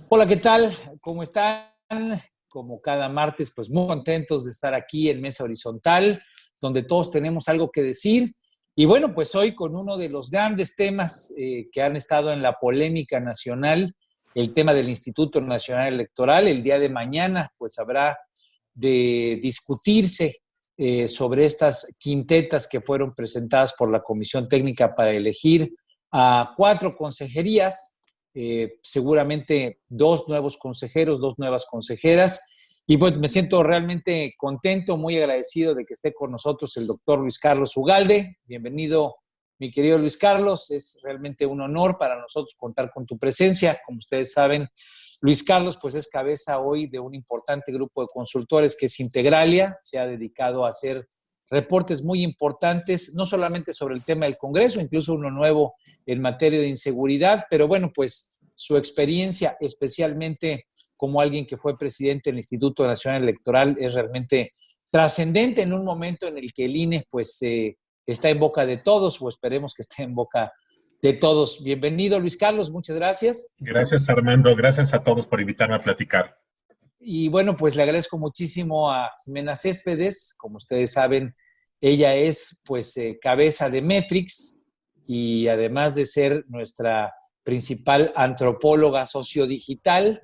Hola, ¿qué tal? ¿Cómo están? Como cada martes, pues muy contentos de estar aquí en Mesa Horizontal, donde todos tenemos algo que decir. Y bueno, pues hoy con uno de los grandes temas que han estado en la polémica nacional, el tema del Instituto Nacional Electoral. El día de mañana, pues habrá de discutirse sobre estas quintetas que fueron presentadas por la Comisión Técnica para elegir a 4 consejerías, seguramente 2 nuevos consejeros, 2 nuevas consejeras. Y pues me siento realmente contento, muy agradecido de que esté con nosotros el doctor Luis Carlos Ugalde. Bienvenido, mi querido Luis Carlos. Es realmente un honor para nosotros contar con tu presencia. Como ustedes saben, Luis Carlos pues es cabeza hoy de un importante grupo de consultores que es Integralia. Se ha dedicado a hacer reportes muy importantes, no solamente sobre el tema del Congreso, incluso uno nuevo en materia de inseguridad, pero bueno, pues su experiencia, especialmente como alguien que fue presidente del Instituto Nacional Electoral, es realmente trascendente en un momento en el que el INE pues está en boca de todos, o esperemos que esté en boca de todos. Bienvenido, Luis Carlos, muchas gracias. Gracias, Armando. Gracias a todos por invitarme a platicar. Y bueno, pues le agradezco muchísimo a Jimena Céspedes. Como ustedes saben, ella es pues cabeza de Metrix y además de ser nuestra principal antropóloga sociodigital,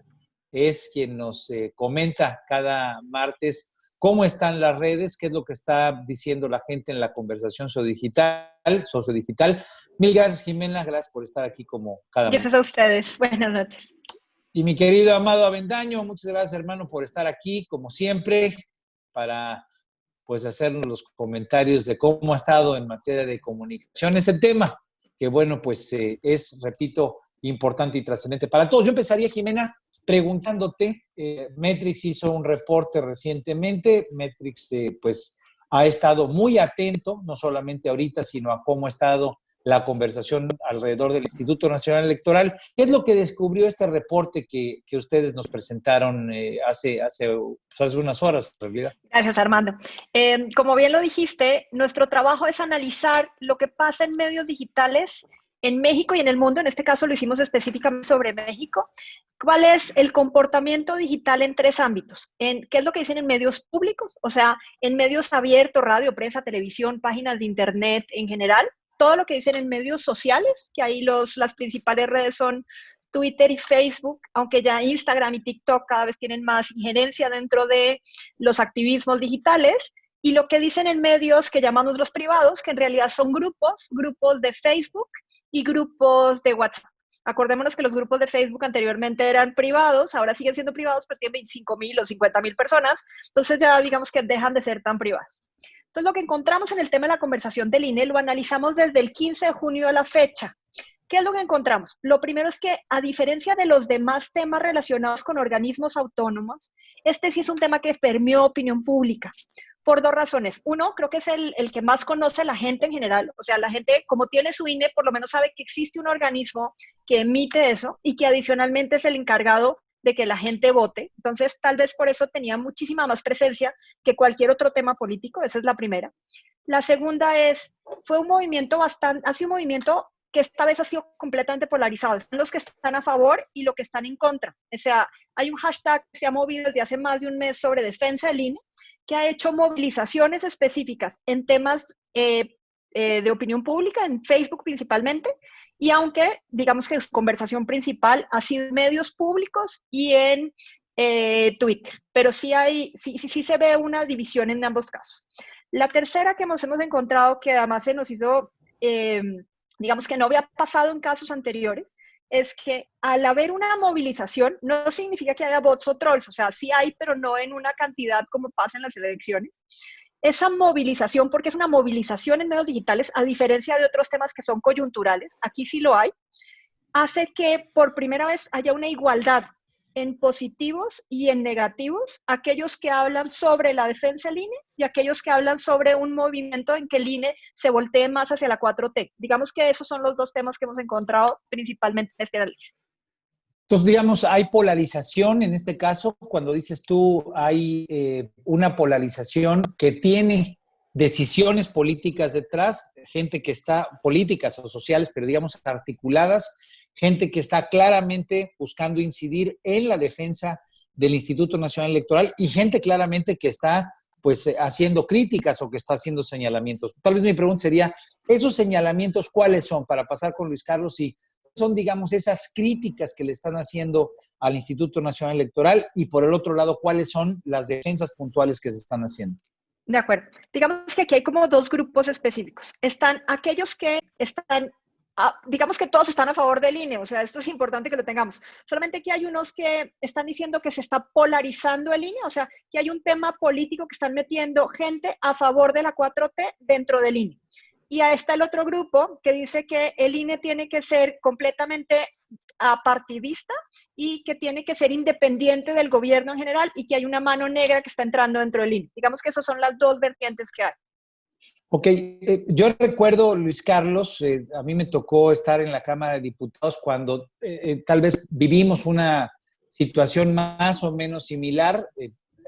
es quien nos comenta cada martes cómo están las redes, qué es lo que está diciendo la gente en la conversación sociodigital. Mil gracias, Jimena, gracias por estar aquí como cada Gracias a martes. ustedes. Buenas noches. Y mi querido Amado Avendaño, muchas gracias, hermano, por estar aquí, como siempre, para pues hacernos los comentarios de cómo ha estado en materia de comunicación este tema, que bueno, pues es, repito, importante y trascendente para todos. Yo empezaría, Jimena, preguntándote, Metrix hizo un reporte recientemente. Metrix pues ha estado muy atento, no solamente ahorita, sino a cómo ha estado la conversación alrededor del Instituto Nacional Electoral. ¿Qué es lo que descubrió este reporte que ustedes nos presentaron hace unas horas, en realidad? Gracias, Armando. Como bien lo dijiste, nuestro trabajo es analizar lo que pasa en medios digitales en México y en el mundo. En este caso lo hicimos específicamente sobre México. ¿Cuál es el comportamiento digital en 3 ámbitos? ¿Qué es lo que dicen en medios públicos? O sea, en medios abiertos, radio, prensa, televisión, páginas de internet en general. Todo lo que dicen en medios sociales, que ahí las principales redes son Twitter y Facebook, aunque ya Instagram y TikTok cada vez tienen más injerencia dentro de los activismos digitales, y lo que dicen en medios que llamamos los privados, que en realidad son grupos de Facebook y grupos de WhatsApp. Acordémonos que los grupos de Facebook anteriormente eran privados, ahora siguen siendo privados, pero tienen 25,000 o 50,000 personas, entonces ya digamos que dejan de ser tan privados. Entonces, lo que encontramos en el tema de la conversación del INE lo analizamos desde el 15 de junio a la fecha. ¿Qué es lo que encontramos? Lo primero es que, a diferencia de los demás temas relacionados con organismos autónomos, este sí es un tema que permeó opinión pública, por 2 razones. Uno, creo que es el que más conoce la gente en general. O sea, la gente, como tiene su INE, por lo menos sabe que existe un organismo que emite eso y que adicionalmente es el encargado de que la gente vote. Entonces, tal vez por eso tenía muchísima más presencia que cualquier otro tema político. Esa es la primera. La segunda es, ha sido un movimiento que esta vez ha sido completamente polarizado. Son los que están a favor y los que están en contra. O sea, hay un hashtag que se ha movido desde hace más de un mes sobre defensa del INE, que ha hecho movilizaciones específicas en temas de opinión pública, en Facebook principalmente, y aunque digamos que su conversación principal ha sido en medios públicos y en Twitter, pero sí se ve una división en ambos casos. La tercera que hemos encontrado, que además se nos hizo, digamos que no había pasado en casos anteriores, es que al haber una movilización no significa que haya bots o trolls, o sea, sí hay, pero no en una cantidad como pasa en las elecciones. Esa movilización, porque es una movilización en medios digitales, a diferencia de otros temas que son coyunturales, aquí sí lo hay, hace que por primera vez haya una igualdad en positivos y en negativos, aquellos que hablan sobre la defensa del INE y aquellos que hablan sobre un movimiento en que el INE se voltee más hacia la 4T. Digamos que esos son los 2 temas que hemos encontrado principalmente en este análisis. Entonces, digamos, hay polarización en este caso. Cuando dices tú, hay una polarización que tiene decisiones políticas detrás, gente que está, políticas o sociales, pero digamos articuladas gente que está claramente buscando incidir en la defensa del Instituto Nacional Electoral y gente claramente que está pues haciendo críticas o que está haciendo señalamientos. Tal vez mi pregunta sería, ¿esos señalamientos cuáles son? Para pasar con Luis Carlos, y son, digamos, esas críticas que le están haciendo al Instituto Nacional Electoral y por el otro lado, ¿cuáles son las defensas puntuales que se están haciendo? De acuerdo. Digamos que aquí hay como dos grupos específicos. Están aquellos que están, digamos que todos están a favor del INE, o sea, esto es importante que lo tengamos. Solamente que hay unos que están diciendo que se está polarizando el INE, o sea, que hay un tema político que están metiendo gente a favor de la 4T dentro del INE. Y ahí está el otro grupo que dice que el INE tiene que ser completamente apartidista y que tiene que ser independiente del gobierno en general y que hay una mano negra que está entrando dentro del INE. Digamos que esas son las dos vertientes que hay. Ok, yo recuerdo, Luis Carlos, a mí me tocó estar en la Cámara de Diputados cuando tal vez vivimos una situación más o menos similar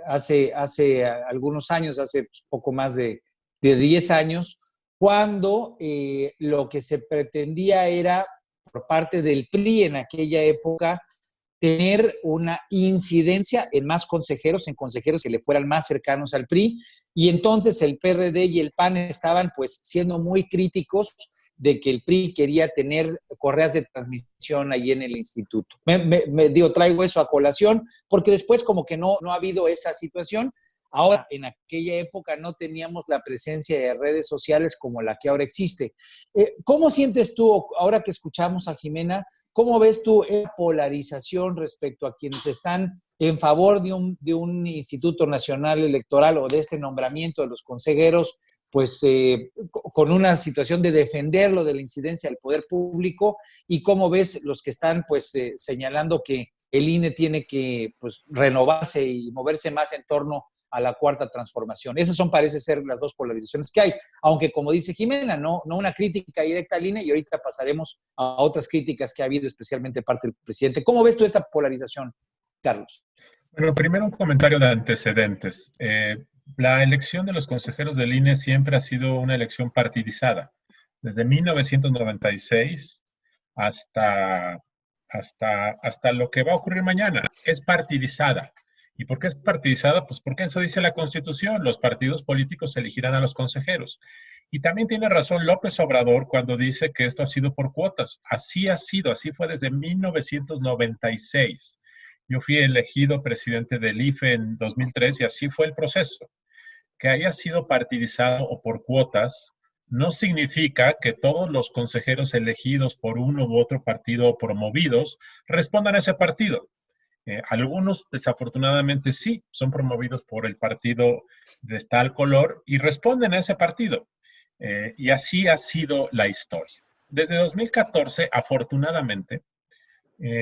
hace algunos años, hace poco más de 10 años, cuando lo que se pretendía era, por parte del PRI en aquella época, tener una incidencia en más consejeros, en consejeros que le fueran más cercanos al PRI, y entonces el PRD y el PAN estaban pues siendo muy críticos de que el PRI quería tener correas de transmisión ahí en el instituto. Traigo eso a colación, porque después como que no ha habido esa situación. Ahora, en aquella época no teníamos la presencia de redes sociales como la que ahora existe. ¿Cómo sientes tú, ahora que escuchamos a Jimena, cómo ves tú esa polarización respecto a quienes están en favor de un Instituto Nacional Electoral o de este nombramiento de los consejeros, pues con una situación de defenderlo de la incidencia del poder público, y cómo ves los que están pues señalando que el INE tiene que pues renovarse y moverse más en torno a la cuarta transformación? Esas son, parece ser, las dos polarizaciones que hay, aunque como dice Jimena, no una crítica directa al INE, y ahorita pasaremos a otras críticas que ha habido, especialmente de parte del presidente. ¿Cómo ves tú esta polarización, Carlos? Bueno, primero un comentario de antecedentes. La elección de los consejeros del INE siempre ha sido una elección partidizada. Desde 1996 hasta lo que va a ocurrir mañana, es partidizada. ¿Y por qué es partidizada? Pues porque eso dice la Constitución, los partidos políticos elegirán a los consejeros. Y también tiene razón López Obrador cuando dice que esto ha sido por cuotas. Así ha sido, así fue desde 1996. Yo fui elegido presidente del IFE en 2003 y así fue el proceso. Que haya sido partidizado o por cuotas no significa que todos los consejeros elegidos por uno u otro partido o promovidos respondan a ese partido. Algunos, desafortunadamente, sí, son promovidos por el partido de tal color y responden a ese partido. Y así ha sido la historia. Desde 2014, afortunadamente,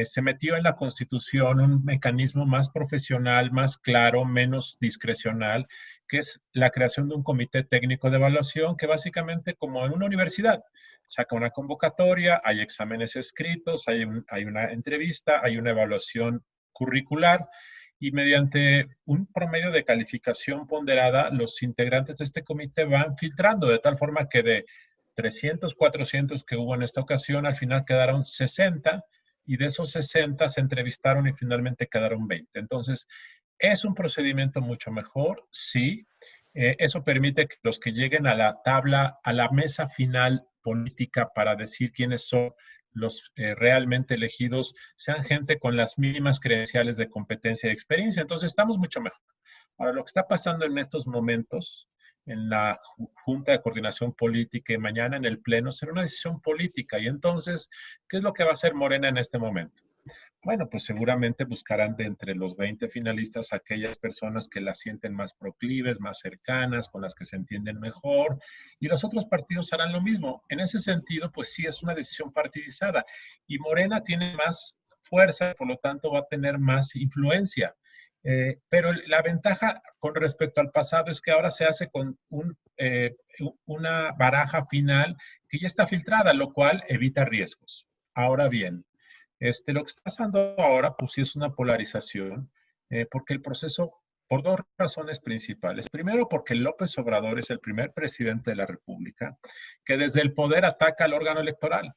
se metió en la Constitución un mecanismo más profesional, más claro, menos discrecional, que es la creación de un comité técnico de evaluación que básicamente, como en una universidad, saca una convocatoria, hay exámenes escritos, hay una entrevista, hay una evaluación curricular, y mediante un promedio de calificación ponderada, los integrantes de este comité van filtrando de tal forma que de 300, 400 que hubo en esta ocasión, al final quedaron 60, y de esos 60 se entrevistaron y finalmente quedaron 20. Entonces, es un procedimiento mucho mejor, sí. Eso permite que los que lleguen a la tabla, a la mesa final política para decir quiénes son los realmente elegidos, sean gente con las mínimas credenciales de competencia y experiencia. Entonces, estamos mucho mejor. Ahora, lo que está pasando en estos momentos en la Junta de Coordinación Política y mañana en el Pleno será una decisión política. Y entonces, ¿qué es lo que va a hacer Morena en este momento? Bueno, pues seguramente buscarán de entre los 20 finalistas aquellas personas que las sienten más proclives, más cercanas, con las que se entienden mejor, y los otros partidos harán lo mismo. En ese sentido, pues sí es una decisión partidizada, y Morena tiene más fuerza, por lo tanto va a tener más influencia. Pero la ventaja con respecto al pasado es que ahora se hace con una baraja final que ya está filtrada, lo cual evita riesgos. Ahora bien, lo que está pasando ahora, pues sí es una polarización, porque el proceso, por dos razones principales. Primero, porque López Obrador es el primer presidente de la República que desde el poder ataca al órgano electoral.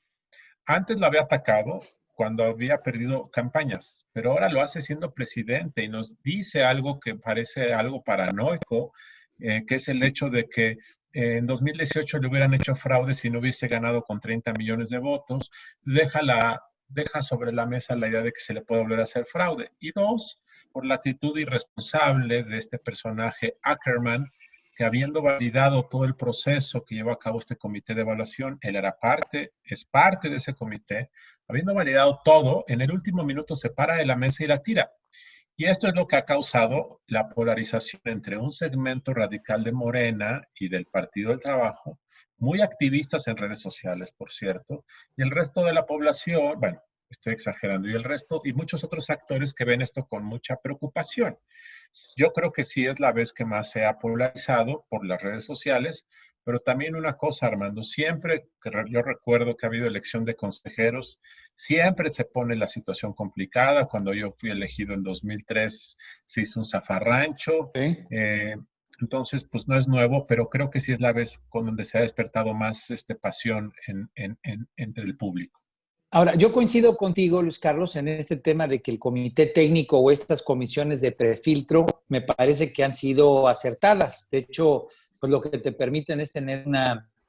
Antes lo había atacado cuando había perdido campañas, pero ahora lo hace siendo presidente y nos dice algo que parece algo paranoico, que es el hecho de que en 2018 le hubieran hecho fraude si no hubiese ganado con 30 millones de votos. Deja sobre la mesa la idea de que se le puede volver a hacer fraude. Y dos, por la actitud irresponsable de este personaje Ackerman, que habiendo validado todo el proceso que llevó a cabo este comité de evaluación, él es parte de ese comité, habiendo validado todo, en el último minuto se para de la mesa y la tira. Y esto es lo que ha causado la polarización entre un segmento radical de Morena y del Partido del Trabajo, muy activistas en redes sociales, por cierto, y el resto de la población, bueno, estoy exagerando, y el resto, y muchos otros actores que ven esto con mucha preocupación. Yo creo que sí es la vez que más se ha polarizado por las redes sociales, pero también una cosa, Armando, siempre que yo recuerdo que ha habido elección de consejeros, siempre se pone la situación complicada. Cuando yo fui elegido en 2003, se hizo un zafarrancho. ¿Sí? Entonces, pues no es nuevo, pero creo que sí es la vez con donde se ha despertado más pasión entre el público. Ahora, yo coincido contigo, Luis Carlos, en este tema de que el comité técnico o estas comisiones de prefiltro me parece que han sido acertadas. De hecho, pues lo que te permiten es tener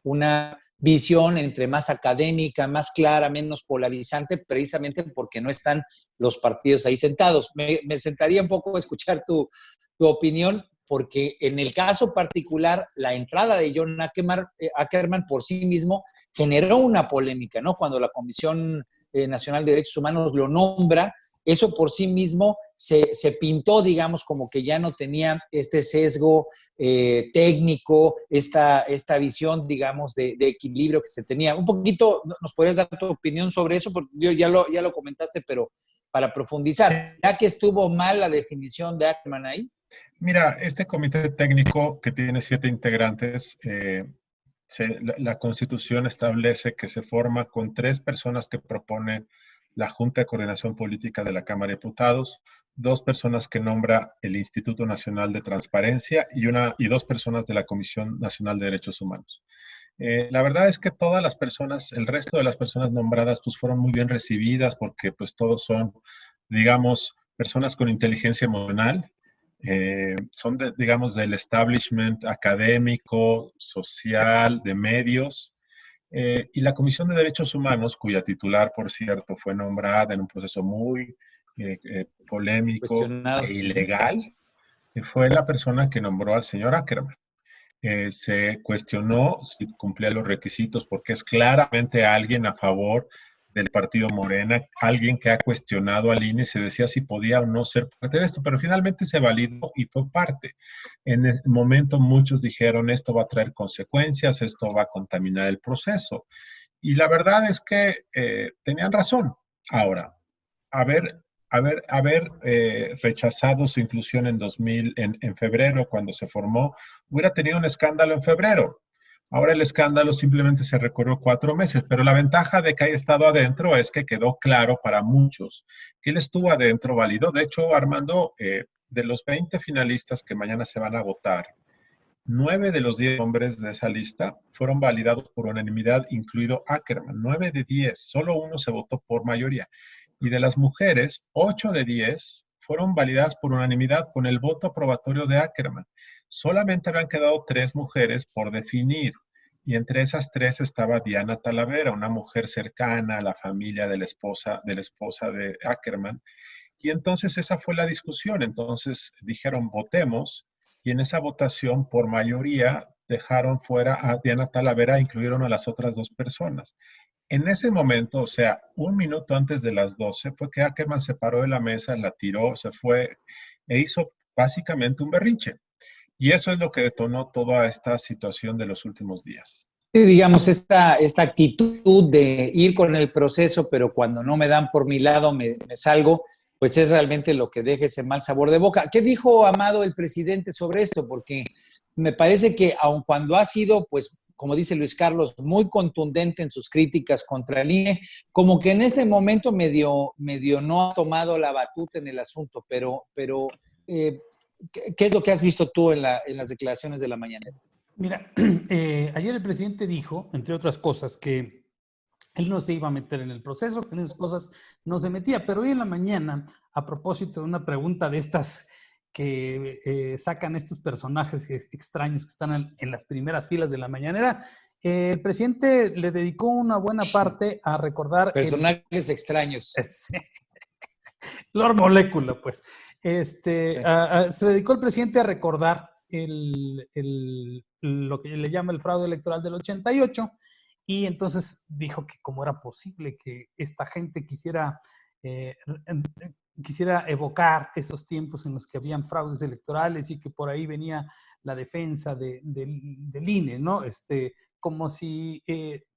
una visión entre más académica, más clara, menos polarizante, precisamente porque no están los partidos ahí sentados. Me sentaría un poco a escuchar tu opinión, porque en el caso particular, la entrada de John Ackerman por sí mismo generó una polémica, ¿no? Cuando la Comisión Nacional de Derechos Humanos lo nombra, eso por sí mismo se pintó, digamos, como que ya no tenía este sesgo técnico, esta visión, digamos, de equilibrio que se tenía. Un poquito, ¿nos podrías dar tu opinión sobre eso? Porque ya lo comentaste, pero para profundizar, ¿ya que estuvo mal la definición de Ackerman ahí? Mira, este comité técnico que tiene 7 integrantes, la Constitución establece que se forma con 3 personas que propone la Junta de Coordinación Política de la Cámara de Diputados, 2 personas que nombra el Instituto Nacional de Transparencia y 2 personas de la Comisión Nacional de Derechos Humanos. La verdad es que todas las personas, el resto de las personas nombradas, pues fueron muy bien recibidas porque pues todos son, digamos, personas con inteligencia emocional, son, digamos, del establishment académico, social, de medios, y la Comisión de Derechos Humanos, cuya titular, por cierto, fue nombrada en un proceso muy polémico e ilegal, fue la persona que nombró al señor Ackerman. Se cuestionó si cumplía los requisitos porque es claramente alguien a favor del partido Morena, alguien que ha cuestionado al INE, se decía si podía o no ser parte de esto, pero finalmente se validó y fue parte. En el momento muchos dijeron esto va a traer consecuencias, esto va a contaminar el proceso. Y la verdad es que tenían razón. Ahora, haber rechazado su inclusión en febrero, cuando se formó, hubiera tenido un escándalo en febrero. Ahora el escándalo simplemente se recorrió 4 meses, pero la ventaja de que haya estado adentro es que quedó claro para muchos que él estuvo adentro, válido. De hecho, Armando, de los 20 finalistas que mañana se van a votar, 9 de los 10 hombres de esa lista fueron validados por unanimidad, incluido Ackerman. 9 de 10, solo uno se votó por mayoría. Y de las mujeres, 8 de 10 fueron validadas por unanimidad con el voto aprobatorio de Ackerman. Solamente habían quedado 3 mujeres por definir. Y entre esas 3 estaba Diana Talavera, una mujer cercana a la familia de la esposa de Ackerman. Y entonces esa fue la discusión. Entonces dijeron, votemos. Y en esa votación, por mayoría, dejaron fuera a Diana Talavera e incluyeron a las otras 2 personas. En ese momento, o sea, un minuto antes de las 12, fue que Ackerman se paró de la mesa, la tiró, se fue e hizo básicamente un berrinche. Y eso es lo que detonó toda esta situación de los últimos días. Sí, digamos, esta actitud de ir con el proceso, pero cuando no me dan por mi lado me salgo, pues es realmente lo que deja ese mal sabor de boca. ¿Qué dijo Amado, el presidente, sobre esto? Porque me parece que aun cuando ha sido, pues, como dice Luis Carlos, muy contundente en sus críticas contra el INE, como que en este momento medio no ha tomado la batuta en el asunto, pero ¿qué es lo que has visto tú en las declaraciones de la mañanera? Mira, ayer el presidente dijo, entre otras cosas, que Él no se iba a meter en el proceso, que en esas cosas no se metía. Pero hoy en la mañana, a propósito de una pregunta de estas que sacan estos personajes extraños que están en las primeras filas de la mañanera, el presidente le dedicó una buena parte a recordar... Personajes extraños. Lord Molecula, pues. Sí. Se dedicó el presidente a recordar lo que le llama el fraude electoral del 88, y entonces dijo que cómo era posible que esta gente quisiera evocar esos tiempos en los que habían fraudes electorales y que por ahí venía la defensa del INE, ¿no? Como si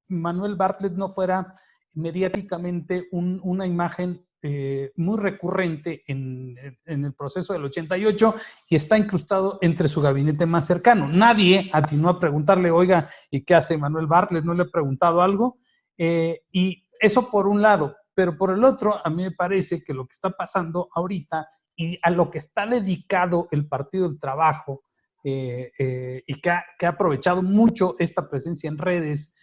Manuel Bartlett no fuera mediáticamente una imagen muy recurrente en el proceso del 88 y está incrustado entre su gabinete más cercano. Nadie atinó a preguntarle, oiga, ¿y qué hace Manuel Bartlett? ¿No le he preguntado algo? Y eso por un lado, pero por el otro, a mí me parece que lo que está pasando ahorita y a lo que está dedicado el Partido del Trabajo y que ha aprovechado mucho esta presencia en redes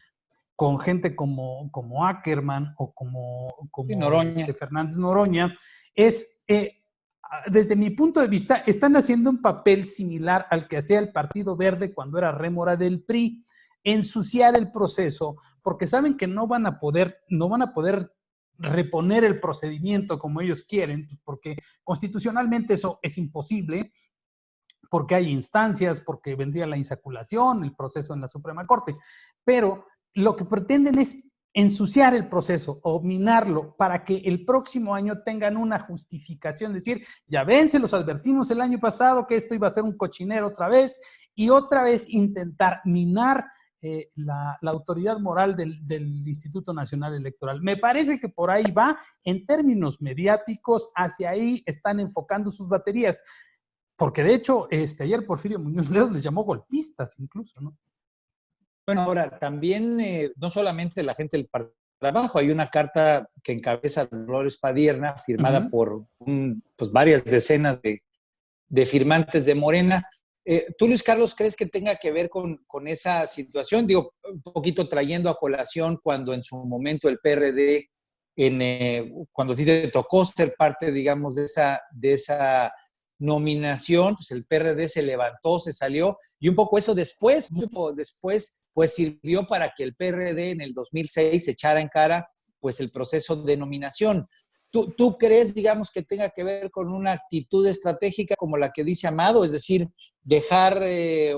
con gente como Ackerman o como Noroña. Fernández Noroña, desde mi punto de vista, están haciendo un papel similar al que hacía el Partido Verde cuando era rémora del PRI, ensuciar el proceso, porque saben que no van a poder reponer el procedimiento como ellos quieren, porque constitucionalmente eso es imposible, porque hay instancias, porque vendría la insaculación, el proceso en la Suprema Corte, pero lo que pretenden es ensuciar el proceso o minarlo para que el próximo año tengan una justificación, decir, ya ven, se los advertimos el año pasado que esto iba a ser un cochinero otra vez, y otra vez intentar minar la autoridad moral del Instituto Nacional Electoral. Me parece que por ahí va, en términos mediáticos, hacia ahí están enfocando sus baterías, porque de hecho, ayer Porfirio Muñoz Ledo les llamó golpistas incluso, ¿no? Bueno, ahora, también no solamente la gente del trabajo, hay una carta que encabeza Dolores Padierna, firmada por pues varias decenas de firmantes de Morena. ¿Tú, Luis Carlos, crees que tenga que ver con esa situación? Digo, un poquito trayendo a colación cuando en su momento el PRD, cuando a ti te tocó ser parte, digamos, de esa nominación, pues el PRD se levantó, se salió, y un poco eso después, mucho después, pues sirvió para que el PRD en el 2006 echara en cara pues el proceso de nominación. ¿Tú crees, digamos, que tenga que ver con una actitud estratégica como la que dice Amado? Es decir, dejar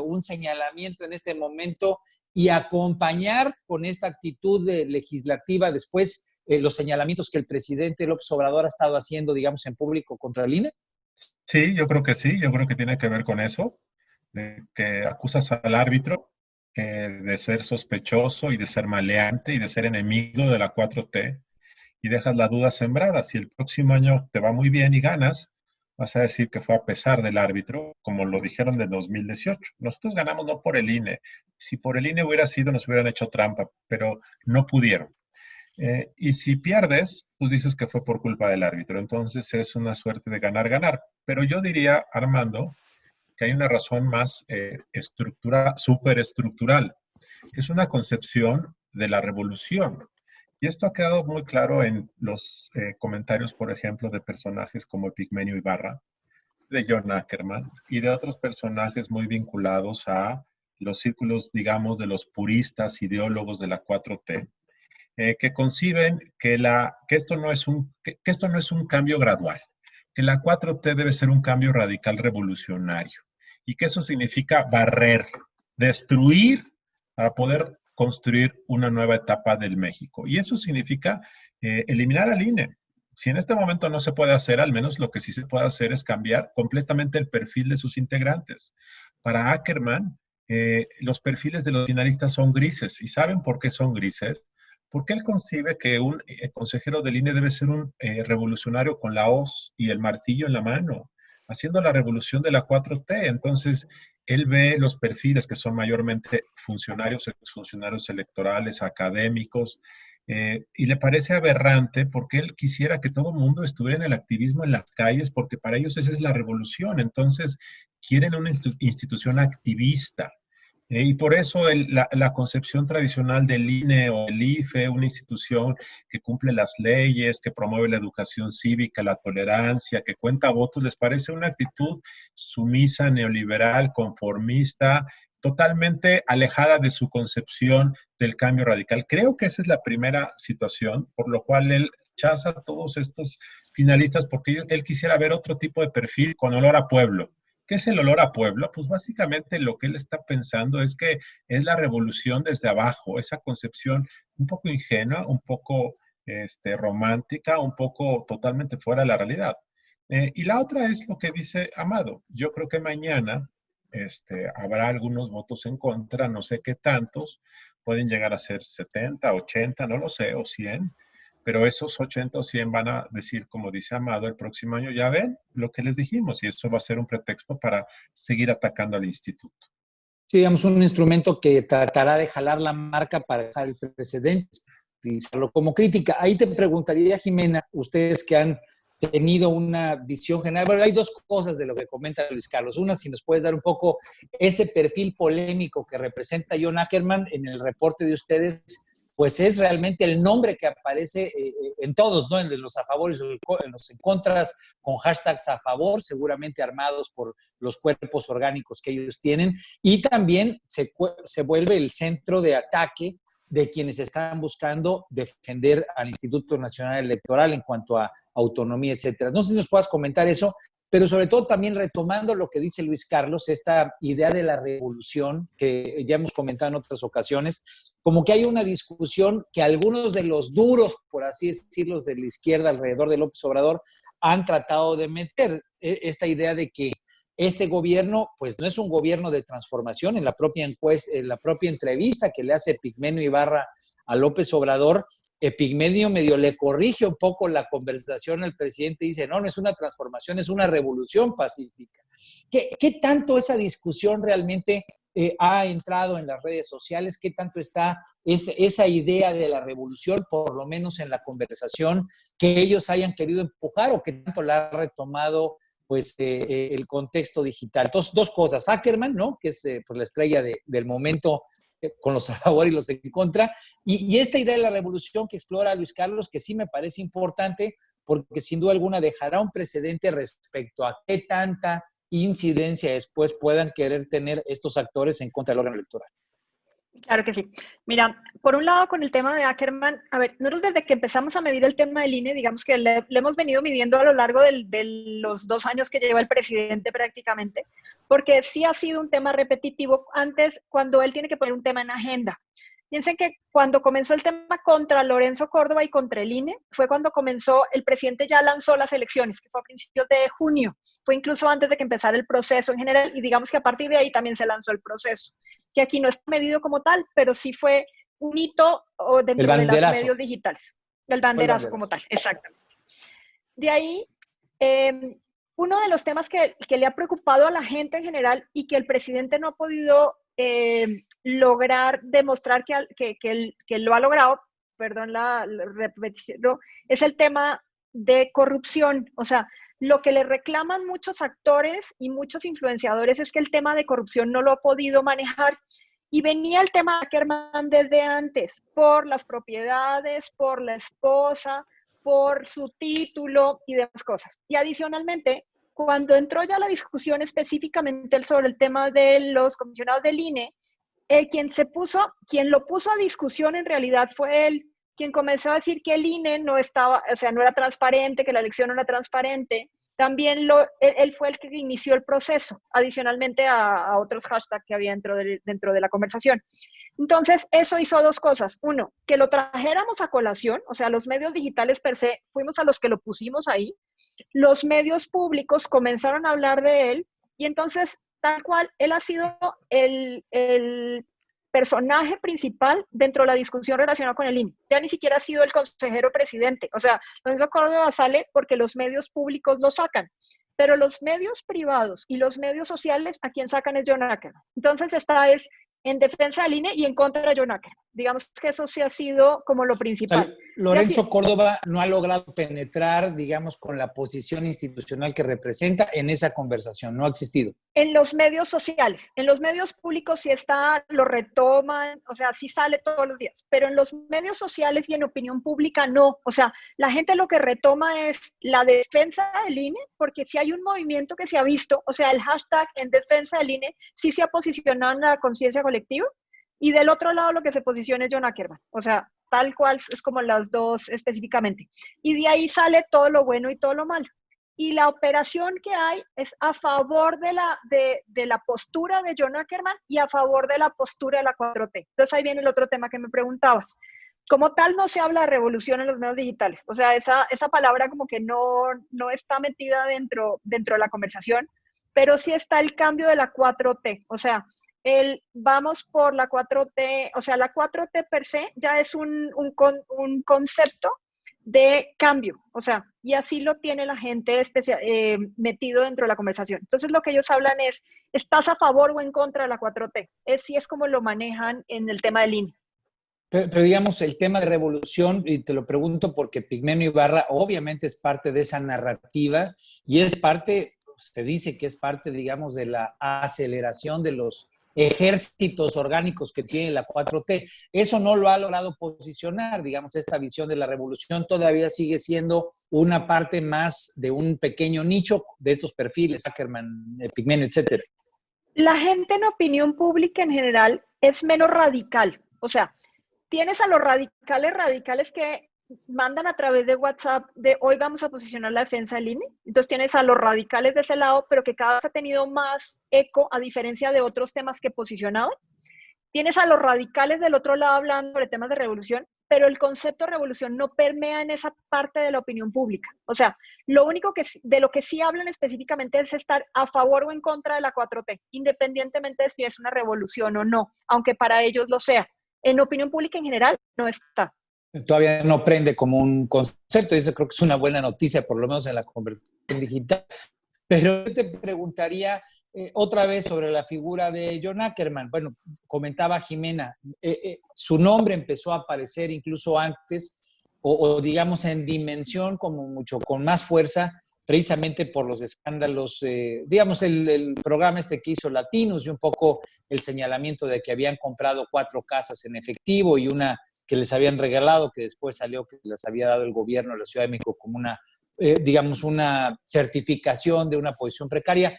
un señalamiento en este momento y acompañar con esta actitud legislativa después los señalamientos que el presidente López Obrador ha estado haciendo, digamos, en público contra el INE? Sí, yo creo que sí, yo creo que tiene que ver con eso, de que acusas al árbitro de ser sospechoso y de ser maleante y de ser enemigo de la 4T y dejas la duda sembrada. Si el próximo año te va muy bien y ganas, vas a decir que fue a pesar del árbitro, como lo dijeron de 2018. Nosotros ganamos no por el INE. Si por el INE hubiera sido, nos hubieran hecho trampa, pero no pudieron. Y si pierdes, pues dices que fue por culpa del árbitro. Entonces es una suerte de ganar-ganar. Pero yo diría, Armando, que hay una razón más superestructural, que es una concepción de la revolución. Y esto ha quedado muy claro en los comentarios, por ejemplo, de personajes como Epigmenio Ibarra, de John Ackerman y de otros personajes muy vinculados a los círculos, digamos, de los puristas ideólogos de la 4T, que conciben que esto no es un cambio gradual, que la 4T debe ser un cambio radical revolucionario y que eso significa barrer, destruir para poder construir una nueva etapa del México. Y eso significa eliminar al INE. Si en este momento no se puede hacer, al menos lo que sí se puede hacer es cambiar completamente el perfil de sus integrantes. Para Ackerman, los perfiles de los finalistas son grises. ¿Y saben por qué son grises? Porque él concibe que un consejero del INE debe ser un revolucionario con la hoz y el martillo en la mano, haciendo la revolución de la 4T. Entonces, él ve los perfiles que son mayormente funcionarios, exfuncionarios electorales, académicos, y le parece aberrante porque él quisiera que todo el mundo estuviera en el activismo en las calles, porque para ellos esa es la revolución. Entonces, quieren una institución activista. Y por eso la concepción tradicional del INE o el IFE, una institución que cumple las leyes, que promueve la educación cívica, la tolerancia, que cuenta votos, les parece una actitud sumisa, neoliberal, conformista, totalmente alejada de su concepción del cambio radical. Creo que esa es la primera situación, por lo cual él rechaza a todos estos finalistas, porque él quisiera ver otro tipo de perfil con olor a pueblo. ¿Qué es el olor a pueblo? Pues básicamente lo que él está pensando es que es la revolución desde abajo, esa concepción un poco ingenua, un poco romántica, un poco totalmente fuera de la realidad. Y la otra es lo que dice Amado. Yo creo que mañana habrá algunos votos en contra, no sé qué tantos, pueden llegar a ser 70, 80, no lo sé, o 100, pero esos 80 o 100 van a decir, como dice Amado, el próximo año, ya ven lo que les dijimos, y esto va a ser un pretexto para seguir atacando al instituto. Sí, digamos, un instrumento que tratará de jalar la marca para dejar el precedente, utilizarlo como crítica. Ahí te preguntaría, Jimena, ustedes que han tenido una visión general. Bueno, hay dos cosas de lo que comenta Luis Carlos. Una, si nos puedes dar un poco este perfil polémico que representa John Ackerman en el reporte de ustedes, pues es realmente el nombre que aparece en todos, ¿no? En los a favores, en los en contras, con hashtags a favor, seguramente armados por los cuerpos orgánicos que ellos tienen, y también se vuelve el centro de ataque de quienes están buscando defender al Instituto Nacional Electoral en cuanto a autonomía, etcétera. No sé si nos puedas comentar eso, pero sobre todo también retomando lo que dice Luis Carlos, esta idea de la revolución que ya hemos comentado en otras ocasiones, como que hay una discusión que algunos de los duros, por así decirlo, de la izquierda alrededor de López Obrador han tratado de meter esta idea de que este gobierno, pues no es un gobierno de transformación. En la propia encuesta, en la propia entrevista que le hace Epigmenio Ibarra a López Obrador, Epigmenio medio le corrige un poco la conversación al presidente y dice, no, no es una transformación, es una revolución pacífica. ¿Qué tanto esa discusión realmente ha entrado en las redes sociales? ¿Qué tanto está esa idea de la revolución, por lo menos en la conversación, que ellos hayan querido empujar o qué tanto la ha retomado pues el contexto digital? Entonces, dos cosas. Ackerman, ¿no? Que es pues, la estrella del momento con los a favor y los en contra, y esta idea de la revolución que explora Luis Carlos, que sí me parece importante, porque sin duda alguna dejará un precedente respecto a qué tanta incidencia después puedan querer tener estos actores en contra del órgano electoral. Claro que sí. Mira, por un lado, con el tema de Ackerman, a ver, nosotros desde que empezamos a medir el tema del INE, digamos que le hemos venido midiendo a lo largo de los 2 años que lleva el presidente prácticamente, porque sí ha sido un tema repetitivo antes cuando él tiene que poner un tema en agenda. Piensen que cuando comenzó el tema contra Lorenzo Córdoba y contra el INE, fue cuando comenzó, el presidente ya lanzó las elecciones, que fue a principios de junio, fue incluso antes de que empezara el proceso en general, y digamos que a partir de ahí también se lanzó el proceso, que aquí no está medido como tal, pero sí fue un hito dentro de los medios digitales. El banderazo como tal, exactamente. De ahí, uno de los temas que le ha preocupado a la gente en general y que el presidente no ha podido lograr demostrar que lo ha logrado, perdón la repetición, no, es el tema de corrupción. O sea, lo que le reclaman muchos actores y muchos influenciadores es que el tema de corrupción no lo ha podido manejar. Y venía el tema de Ackerman desde antes, por las propiedades, por la esposa, por su título y demás cosas. Y adicionalmente, cuando entró ya la discusión específicamente sobre el tema de los comisionados del INE, quien lo puso a discusión en realidad fue él, quien comenzó a decir que el INE no era transparente, que la elección no era transparente. También él fue el que inició el proceso, adicionalmente a otros hashtags que había dentro de la conversación. Entonces, eso hizo dos cosas. Uno, que lo trajéramos a colación, o sea, los medios digitales per se, fuimos a los que lo pusimos ahí. Los medios públicos comenzaron a hablar de él y entonces, tal cual, él ha sido el personaje principal dentro de la discusión relacionada con el INE. Ya ni siquiera ha sido el consejero presidente. O sea, Lorenzo Córdoba sale porque los medios públicos lo sacan, pero los medios privados y los medios sociales, a quien sacan es John Ackerman. Entonces, esta es en defensa del INE y en contra de John Ackerman. Digamos que eso sí ha sido como lo principal. Lorenzo Córdoba no ha logrado penetrar, digamos, con la posición institucional que representa en esa conversación, no ha existido. En los medios sociales, en los medios públicos sí está, lo retoman, o sea, sí sale todos los días, pero en los medios sociales y en opinión pública no. O sea, la gente lo que retoma es la defensa del INE, porque si hay un movimiento que se ha visto, o sea, el hashtag en defensa del INE sí se ha posicionado en la conciencia colectiva, y del otro lado lo que se posiciona es John Ackerman, o sea, tal cual es como las dos específicamente. Y de ahí sale todo lo bueno y todo lo malo. Y la operación que hay es a favor de la postura de John Ackerman y a favor de la postura de la 4T. Entonces ahí viene el otro tema que me preguntabas. Como tal no se habla de revolución en los medios digitales. O sea, esa palabra como que no está metida dentro de la conversación, pero sí está el cambio de la 4T. O sea, vamos por la 4T, o sea, la 4T per se ya es un concepto de cambio, o sea, y así lo tiene la gente metido dentro de la conversación. Entonces lo que ellos hablan es, ¿estás a favor o en contra de la 4T? Sí es como lo manejan en el tema del INE. Pero digamos, el tema de revolución, y te lo pregunto porque Pigmenio Ibarra obviamente es parte de esa narrativa y es parte, se dice que es parte, digamos, de la aceleración de los ejércitos orgánicos que tiene la 4T. Eso no lo ha logrado posicionar, digamos, esta visión de la revolución todavía sigue siendo una parte más de un pequeño nicho de estos perfiles, Ackerman, Pigmenio, etcétera. La gente en opinión pública en general es menos radical, o sea, tienes a los radicales que mandan a través de WhatsApp de hoy vamos a posicionar la defensa del INE. Entonces tienes a los radicales de ese lado, pero que cada vez ha tenido más eco a diferencia de otros temas que posicionaban. Tienes a los radicales del otro lado hablando sobre temas de revolución, pero el concepto de revolución no permea en esa parte de la opinión pública. O sea, lo único de lo que sí hablan específicamente es estar a favor o en contra de la 4T, independientemente de si es una revolución o no, aunque para ellos lo sea. En opinión pública en general no está. Todavía no prende como un concepto, y eso creo que es una buena noticia, por lo menos en la conversación digital. Pero yo te preguntaría otra vez sobre la figura de John Ackerman. Bueno, comentaba Jimena, su nombre empezó a aparecer incluso antes, o digamos en dimensión como mucho con más fuerza, precisamente por los escándalos, digamos el programa este que hizo Latinos y un poco el señalamiento de que habían comprado 4 casas en efectivo y una que les habían regalado, que después salió que les había dado el gobierno de la Ciudad de México como una, digamos, una certificación de una posición precaria.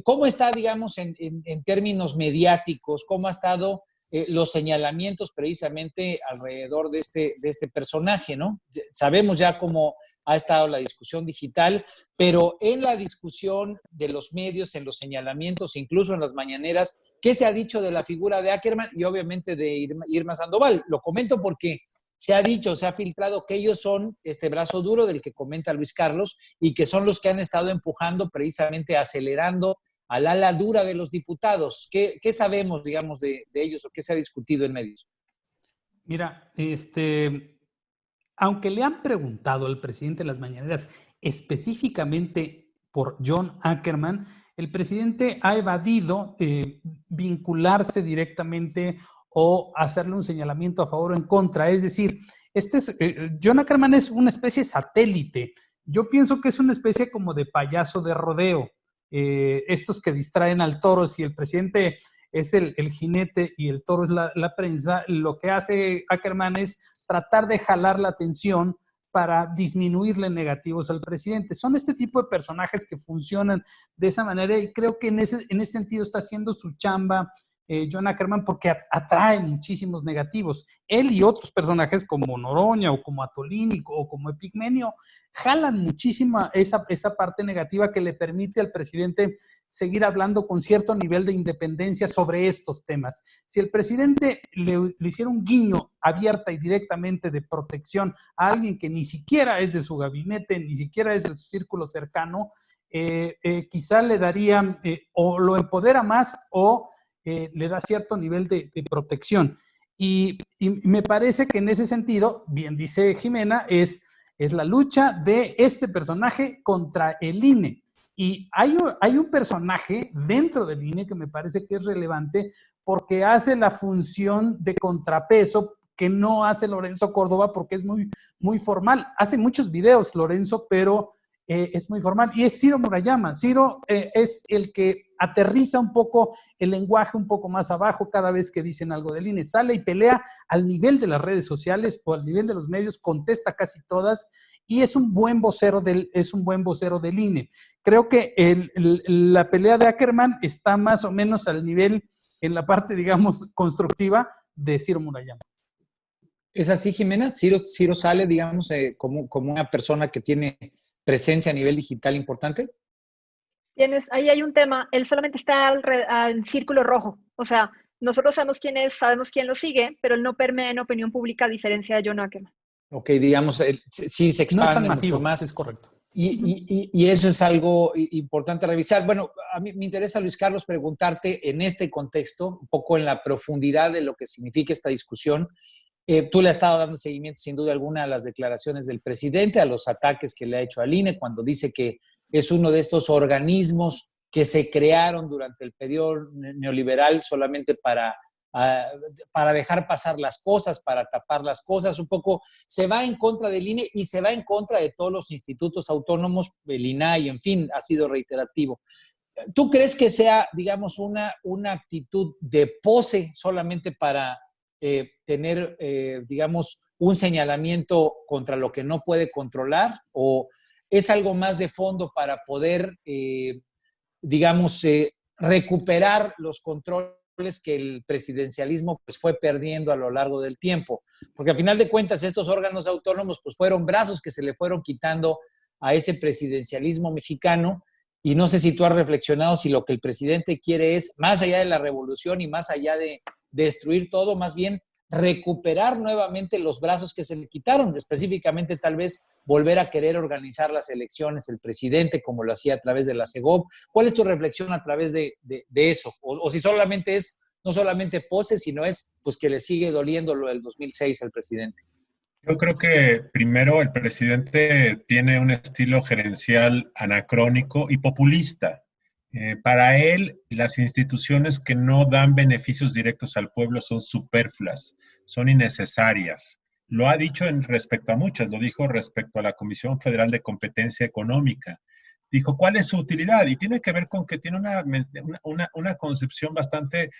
¿Cómo está, digamos, en términos mediáticos, cómo ha estado los señalamientos precisamente alrededor de este personaje, ¿no? Sabemos ya cómo ha estado la discusión digital, pero en la discusión de los medios, en los señalamientos, incluso en las mañaneras, ¿qué se ha dicho de la figura de Ackerman y obviamente de Irma Sandoval? Lo comento porque se ha dicho, se ha filtrado que ellos son este brazo duro del que comenta Luis Carlos y que son los que han estado empujando precisamente, acelerando al ala dura de los diputados. ¿Qué sabemos, digamos, de ellos o qué se ha discutido en medios? Mira, aunque le han preguntado al presidente de las mañaneras específicamente por John Ackerman, el presidente ha evadido vincularse directamente o hacerle un señalamiento a favor o en contra. Es decir, John Ackerman es una especie satélite. Yo pienso que es una especie como de payaso de rodeo. Estos que distraen al toro, si el presidente es el jinete y el toro es la prensa, lo que hace Ackerman es tratar de jalar la atención para disminuirle negativos al presidente. Son este tipo de personajes que funcionan de esa manera y creo que en ese sentido está haciendo su chamba John Ackerman porque atrae muchísimos negativos. Él y otros personajes como Noroña o como Atolini o como Epigmenio jalan muchísima esa parte negativa que le permite al presidente seguir hablando con cierto nivel de independencia sobre estos temas. Si el presidente le hiciera un guiño abierta y directamente de protección a alguien que ni siquiera es de su gabinete, ni siquiera es de su círculo cercano, quizá le daría o lo empodera más o le da cierto nivel de protección. Y me parece que en ese sentido, bien dice Jimena, es la lucha de este personaje contra el INE. Y hay un personaje dentro del INE que me parece que es relevante porque hace la función de contrapeso que no hace Lorenzo Córdoba porque es muy, muy formal. Hace muchos videos Lorenzo, pero es muy formal. Y es Ciro Murayama. Ciro es el que aterriza un poco el lenguaje un poco más abajo cada vez que dicen algo del INE. Sale y pelea al nivel de las redes sociales o al nivel de los medios, contesta casi todas y es un buen vocero del INE. Creo que la pelea de Ackerman está más o menos al nivel, en la parte, digamos, constructiva de Ciro Murayama. ¿Es así, Jimena? ¿Ciro sale, digamos, como una persona que tiene presencia a nivel digital importante? Ahí hay un tema, él solamente está al círculo rojo, o sea, nosotros sabemos quién es, sabemos quién lo sigue, pero él no permea en opinión pública a diferencia de John Ackerman. Ok, digamos, sí se expande no es tan masivo, mucho más. Es correcto. Y eso es algo importante revisar. Bueno, a mí me interesa, Luis Carlos, preguntarte en este contexto, un poco en la profundidad de lo que significa esta discusión. Tú le has estado dando seguimiento, sin duda alguna, a las declaraciones del presidente, a los ataques que le ha hecho al INE, cuando dice que es uno de estos organismos que se crearon durante el periodo neoliberal solamente para dejar pasar las cosas, para tapar las cosas. Un poco se va en contra del INE y se va en contra de todos los institutos autónomos, el INAI, en fin, ha sido reiterativo. ¿Tú crees que sea, digamos, una actitud de pose solamente para tener, digamos, un señalamiento contra lo que no puede controlar, o es algo más de fondo para poder, digamos, recuperar los controles que el presidencialismo pues, fue perdiendo a lo largo del tiempo? Porque al final de cuentas estos órganos autónomos pues, fueron brazos que se le fueron quitando a ese presidencialismo mexicano, y no sé si tú has reflexionado si lo que el presidente quiere es, más allá de la revolución y más allá de destruir todo, más bien recuperar nuevamente los brazos que se le quitaron, específicamente tal vez volver a querer organizar las elecciones el presidente como lo hacía a través de la CEGOP. ¿Cuál es tu reflexión a través de eso? O si solamente es, no solamente pose, sino es pues que le sigue doliendo lo del 2006 al presidente. Yo creo que primero el presidente tiene un estilo gerencial anacrónico y populista. Para él, las instituciones que no dan beneficios directos al pueblo son superfluas, son innecesarias. Lo ha dicho respecto a muchas, lo dijo respecto a la Comisión Federal de Competencia Económica. Dijo, ¿cuál es su utilidad? Y tiene que ver con que tiene una concepción bastante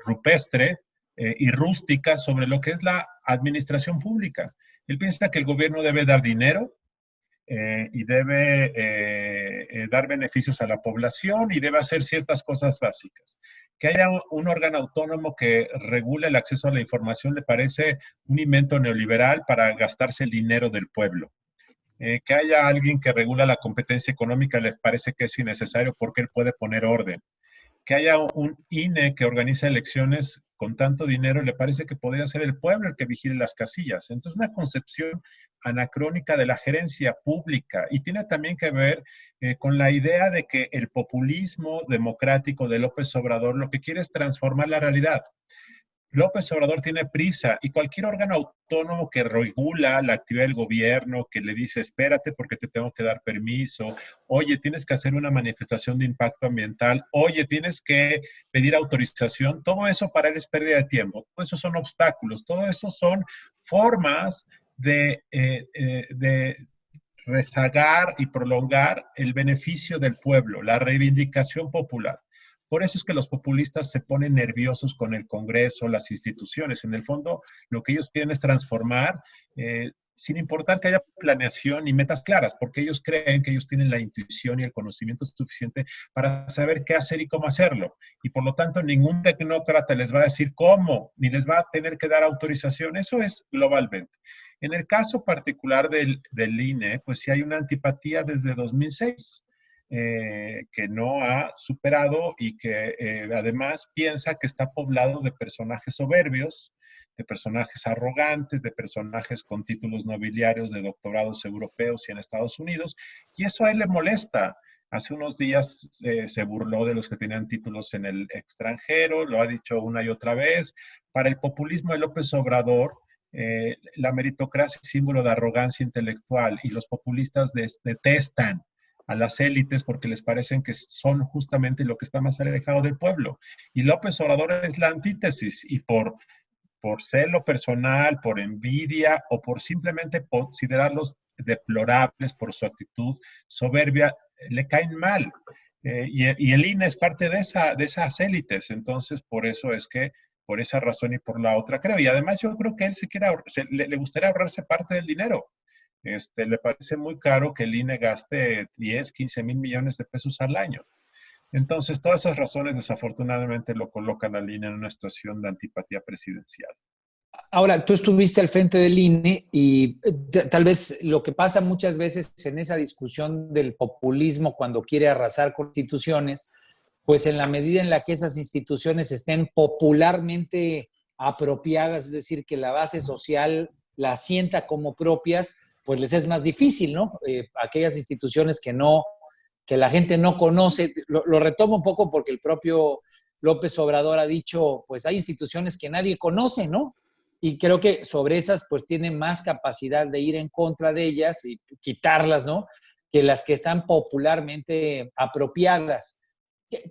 rupestre y rústica sobre lo que es la administración pública. Él piensa que el gobierno debe dar dinero, y debe dar beneficios a la población y debe hacer ciertas cosas básicas. Que haya un órgano autónomo que regule el acceso a la información le parece un invento neoliberal para gastarse el dinero del pueblo. Que haya alguien que regula la competencia económica les parece que es innecesario porque él puede poner orden. Que haya un INE que organiza elecciones con tanto dinero, le parece que podría ser el pueblo el que vigile las casillas. Entonces, una concepción anacrónica de la gerencia pública, y tiene también que ver con la idea de que el populismo democrático de López Obrador lo que quiere es transformar la realidad. López Obrador tiene prisa y cualquier órgano autónomo que regula la actividad del gobierno, que le dice, espérate porque te tengo que dar permiso, oye, tienes que hacer una manifestación de impacto ambiental, oye, tienes que pedir autorización, todo eso para él es pérdida de tiempo, todo eso son obstáculos, todo eso son formas de rezagar y prolongar el beneficio del pueblo, la reivindicación popular. Por eso es que los populistas se ponen nerviosos con el Congreso, las instituciones. En el fondo, lo que ellos quieren es transformar, sin importar que haya planeación y metas claras, porque ellos creen que ellos tienen la intuición y el conocimiento suficiente para saber qué hacer y cómo hacerlo. Y por lo tanto, ningún tecnócrata les va a decir cómo, ni les va a tener que dar autorización. Eso es globalmente. En el caso particular del INE, pues sí hay una antipatía desde 2006. Que no ha superado y que además piensa que está poblado de personajes soberbios, de personajes arrogantes, de personajes con títulos nobiliarios de doctorados europeos y en Estados Unidos, y eso a él le molesta. Hace unos días se burló de los que tenían títulos en el extranjero, lo ha dicho una y otra vez. Para el populismo de López Obrador, la meritocracia es símbolo de arrogancia intelectual y los populistas detestan a las élites porque les parecen que son justamente lo que está más alejado del pueblo. Y López Obrador es la antítesis, y por celo personal, por envidia o por simplemente considerarlos deplorables por su actitud soberbia, le caen mal. Y el INE es parte de esas élites. Entonces, por eso es que, por esa razón y por la otra, creo. Y además yo creo que él le gustaría ahorrarse parte del dinero. Le parece muy caro que el INE gaste 10, 15 mil millones de pesos al año. Entonces, todas esas razones desafortunadamente lo colocan al INE en una situación de antipatía presidencial. Ahora, tú estuviste al frente del INE y tal vez lo que pasa muchas veces en esa discusión del populismo cuando quiere arrasar con instituciones, pues en la medida en la que esas instituciones estén popularmente apropiadas, es decir, que la base social las sienta como propias, pues les es más difícil, ¿no? Aquellas instituciones que la gente no conoce, lo retomo un poco porque el propio López Obrador ha dicho, pues hay instituciones que nadie conoce, ¿no? Y creo que sobre esas, pues tiene más capacidad de ir en contra de ellas y quitarlas, ¿no? Que las que están popularmente apropiadas.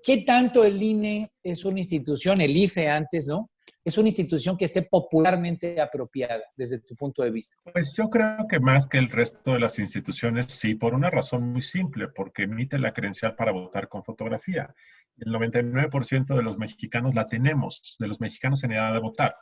¿Qué tanto el INE es una institución, el IFE antes, ¿no? Es una institución que esté popularmente apropiada desde tu punto de vista? Pues yo creo que más que el resto de las instituciones, sí, por una razón muy simple, porque emite la credencial para votar con fotografía. El 99% de los mexicanos la tenemos, de los mexicanos en edad de votar.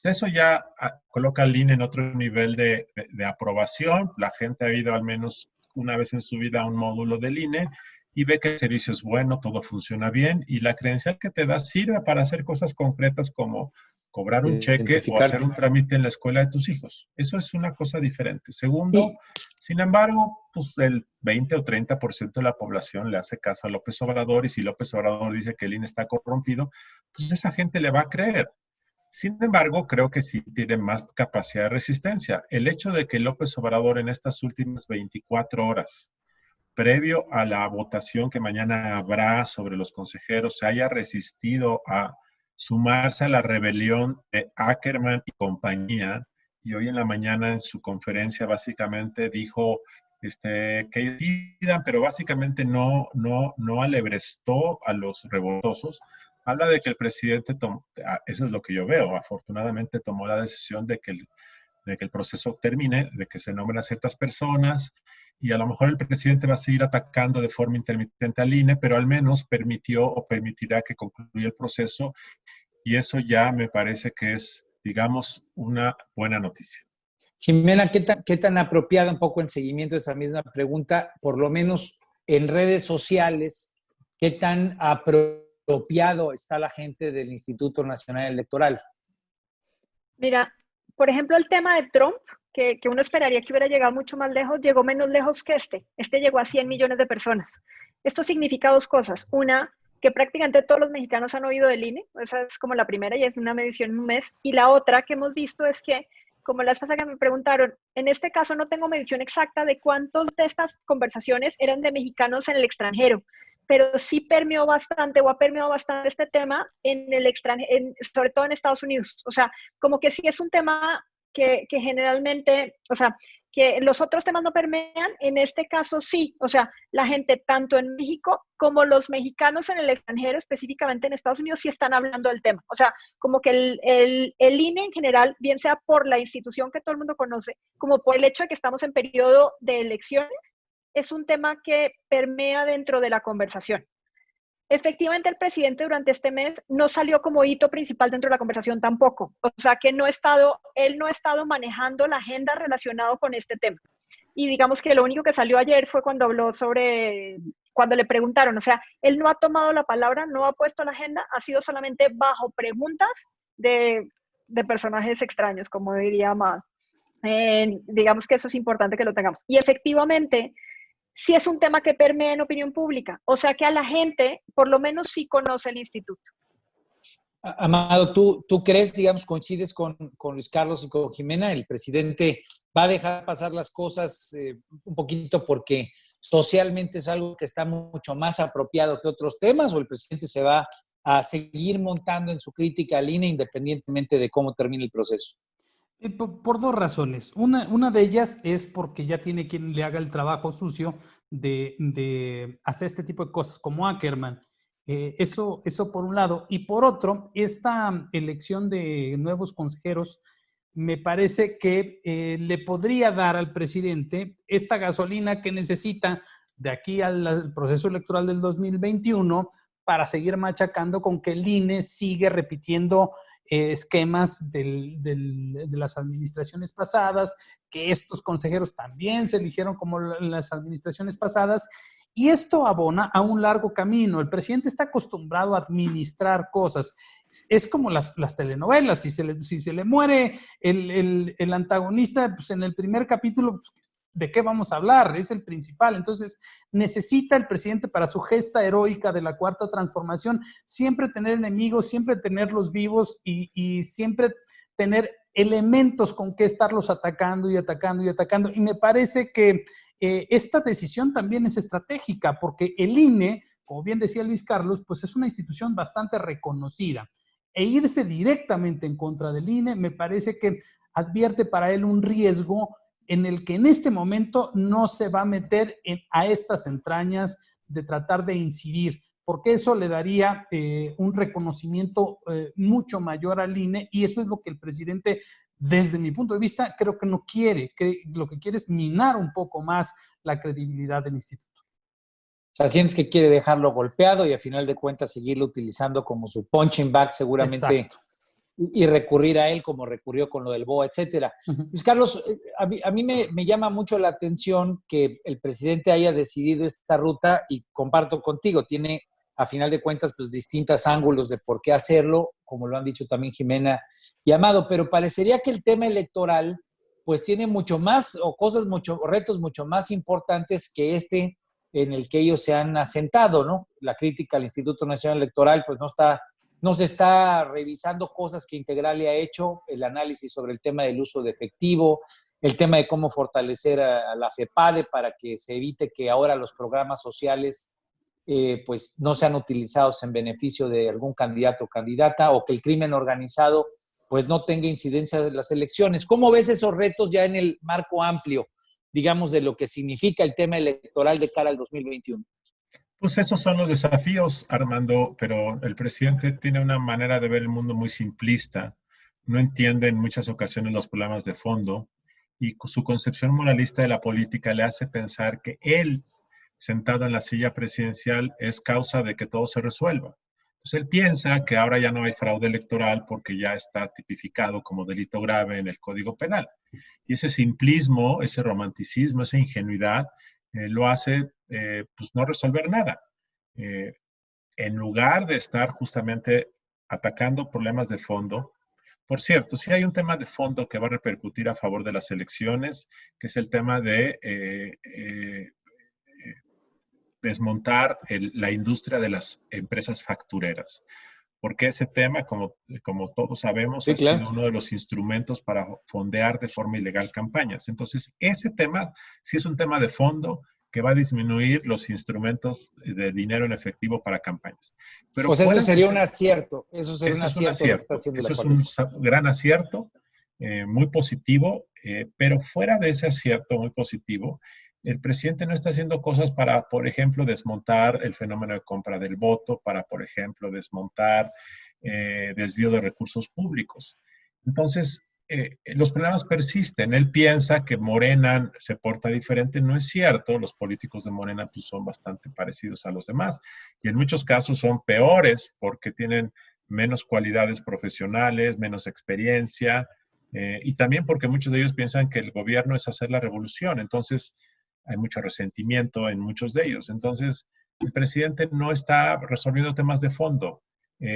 Eso ya coloca al INE en otro nivel de aprobación. La gente ha ido al menos una vez en su vida a un módulo del INE y ve que el servicio es bueno, todo funciona bien, y la credencial que te da sirve para hacer cosas concretas como cobrar un cheque o hacer un trámite en la escuela de tus hijos. Eso es una cosa diferente. Segundo, sin embargo, pues el 20 o 30% de la población le hace caso a López Obrador, y si López Obrador dice que el INE está corrompido, pues esa gente le va a creer. Sin embargo, creo que sí tiene más capacidad de resistencia. El hecho de que López Obrador en estas últimas 24 horas, previo a la votación que mañana habrá sobre los consejeros, se haya resistido a sumarse a la rebelión de Ackerman y compañía, y hoy en la mañana en su conferencia básicamente dijo que decidan, pero básicamente no alebrestó a los revoltosos. Habla de que el presidente eso es lo que yo veo, afortunadamente tomó la decisión de que el proceso termine, de que se nombren a ciertas personas, y a lo mejor el presidente va a seguir atacando de forma intermitente al INE, pero al menos permitió o permitirá que concluya el proceso, y eso ya me parece que es, digamos, una buena noticia. Jimena, ¿qué tan apropiada, un poco en seguimiento de esa misma pregunta, por lo menos en redes sociales, qué tan apropiado está la gente del Instituto Nacional Electoral? Mira, por ejemplo, el tema de Trump, que uno esperaría que hubiera llegado mucho más lejos, llegó menos lejos que este. Este llegó a 100 millones de personas. Esto significa dos cosas. Una, que prácticamente todos los mexicanos han oído del INE. Esa es como la primera y es una medición en un mes. Y la otra que hemos visto es que, como la vez pasada que me preguntaron, en este caso no tengo medición exacta de cuántos de estas conversaciones eran de mexicanos en el extranjero, pero sí permeó bastante o ha permeado bastante este tema en el extranjero, sobre todo en Estados Unidos. O sea, como que sí es un tema que generalmente, o sea, que los otros temas no permean, en este caso sí. O sea, la gente tanto en México como los mexicanos en el extranjero, específicamente en Estados Unidos, sí están hablando del tema. O sea, como que el INE en general, bien sea por la institución que todo el mundo conoce, como por el hecho de que estamos en periodo de elecciones, es un tema que permea dentro de la conversación. Efectivamente, el presidente durante este mes no salió como hito principal dentro de la conversación tampoco. O sea, que él no ha estado manejando la agenda relacionada con este tema. Y digamos que lo único que salió ayer fue cuando habló cuando le preguntaron. O sea, él no ha tomado la palabra, no ha puesto la agenda, ha sido solamente bajo preguntas de personajes extraños, como diría Amado. Digamos que eso es importante que lo tengamos. Y efectivamente, sí es un tema que permea en opinión pública. O sea que a la gente, por lo menos, sí conoce el instituto. Amado, ¿tú crees, digamos, coincides con Luis Carlos y con Jimena? ¿El presidente va a dejar pasar las cosas un poquito porque socialmente es algo que está mucho más apropiado que otros temas, o el presidente se va a seguir montando en su crítica al INE independientemente de cómo termine el proceso? Por dos razones. Una de ellas es porque ya tiene quien le haga el trabajo sucio de hacer este tipo de cosas como Ackerman. Eso por un lado. Y por otro, esta elección de nuevos consejeros me parece que le podría dar al presidente esta gasolina que necesita de aquí al proceso electoral del 2021 para seguir machacando con que el INE sigue repitiendo esquemas de las administraciones pasadas, que estos consejeros también se eligieron como las administraciones pasadas, y esto abona a un largo camino. El presidente está acostumbrado a administrar cosas. Es como las telenovelas. Si se le muere el antagonista, pues en el primer capítulo, pues, ¿de qué vamos a hablar? Es el principal. Entonces, necesita el presidente para su gesta heroica de la Cuarta Transformación siempre tener enemigos, siempre tenerlos vivos y siempre tener elementos con que estarlos atacando y atacando y atacando. Y me parece que esta decisión también es estratégica porque el INE, como bien decía Luis Carlos, pues es una institución bastante reconocida. E irse directamente en contra del INE me parece que advierte para él un riesgo en el que en este momento no se va a meter a estas entrañas de tratar de incidir, porque eso le daría un reconocimiento mucho mayor al INE y eso es lo que el presidente, desde mi punto de vista, creo que no quiere. Lo que quiere es minar un poco más la credibilidad del instituto. O sea, sientes que quiere dejarlo golpeado y a final de cuentas seguirlo utilizando como su punching bag seguramente. Exacto. Y recurrir a él como recurrió con lo del BOA, etcétera. Uh-huh. Luis Carlos, a mí me llama mucho la atención que el presidente haya decidido esta ruta y comparto contigo, tiene a final de cuentas pues distintos ángulos de por qué hacerlo, como lo han dicho también Jimena y Amado, pero parecería que el tema electoral pues tiene mucho más o retos mucho más importantes que este en el que ellos se han asentado, ¿no? La crítica al Instituto Nacional Electoral pues no se está revisando cosas que Integral le ha hecho, el análisis sobre el tema del uso de efectivo, el tema de cómo fortalecer a la FEPADE para que se evite que ahora los programas sociales pues no sean utilizados en beneficio de algún candidato o candidata, o que el crimen organizado pues no tenga incidencia en las elecciones. ¿Cómo ves esos retos ya en el marco amplio, digamos, de lo que significa el tema electoral de cara al 2021? Pues esos son los desafíos, Armando, pero el presidente tiene una manera de ver el mundo muy simplista, no entiende en muchas ocasiones los problemas de fondo y su concepción moralista de la política le hace pensar que él, sentado en la silla presidencial, es causa de que todo se resuelva. Entonces él piensa que ahora ya no hay fraude electoral porque ya está tipificado como delito grave en el Código Penal. Y ese simplismo, ese romanticismo, esa ingenuidad, lo hace pues no resolver nada. En lugar de estar justamente atacando problemas de fondo. Por cierto, sí hay un tema de fondo que va a repercutir a favor de las elecciones, que es el tema de desmontar la industria de las empresas factureras. Porque ese tema, como todos sabemos, sí, claro, sido uno de los instrumentos para fondear de forma ilegal campañas. Entonces, ese tema sí es un tema de fondo que va a disminuir los instrumentos de dinero en efectivo para campañas. Pero pues eso sería un acierto. Eso sería un acierto. Eso es un gran acierto, muy positivo, pero fuera de ese acierto muy positivo, el presidente no está haciendo cosas para, por ejemplo, desmontar el fenómeno de compra del voto, para, por ejemplo, desmontar desvío de recursos públicos. Entonces, los problemas persisten. Él piensa que Morena se porta diferente. No es cierto. Los políticos de Morena pues, son bastante parecidos a los demás. Y en muchos casos son peores porque tienen menos cualidades profesionales, menos experiencia, y también porque muchos de ellos piensan que el gobierno es hacer la revolución. Entonces, hay mucho resentimiento en muchos de ellos. Entonces, el presidente no está resolviendo temas de fondo.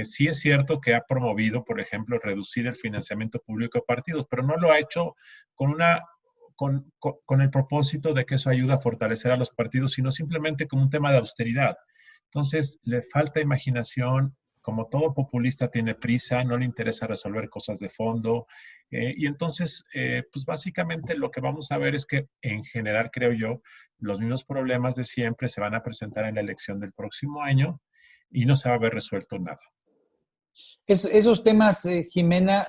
Sí es cierto que ha promovido, por ejemplo, reducir el financiamiento público de partidos, pero no lo ha hecho con el propósito de que eso ayude a fortalecer a los partidos, sino simplemente como un tema de austeridad. Entonces, le falta imaginación. Como todo populista tiene prisa, no le interesa resolver cosas de fondo. Y entonces, pues básicamente lo que vamos a ver es que en general, creo yo, los mismos problemas de siempre se van a presentar en la elección del próximo año y no se va a haber resuelto nada. Esos temas, Jimena,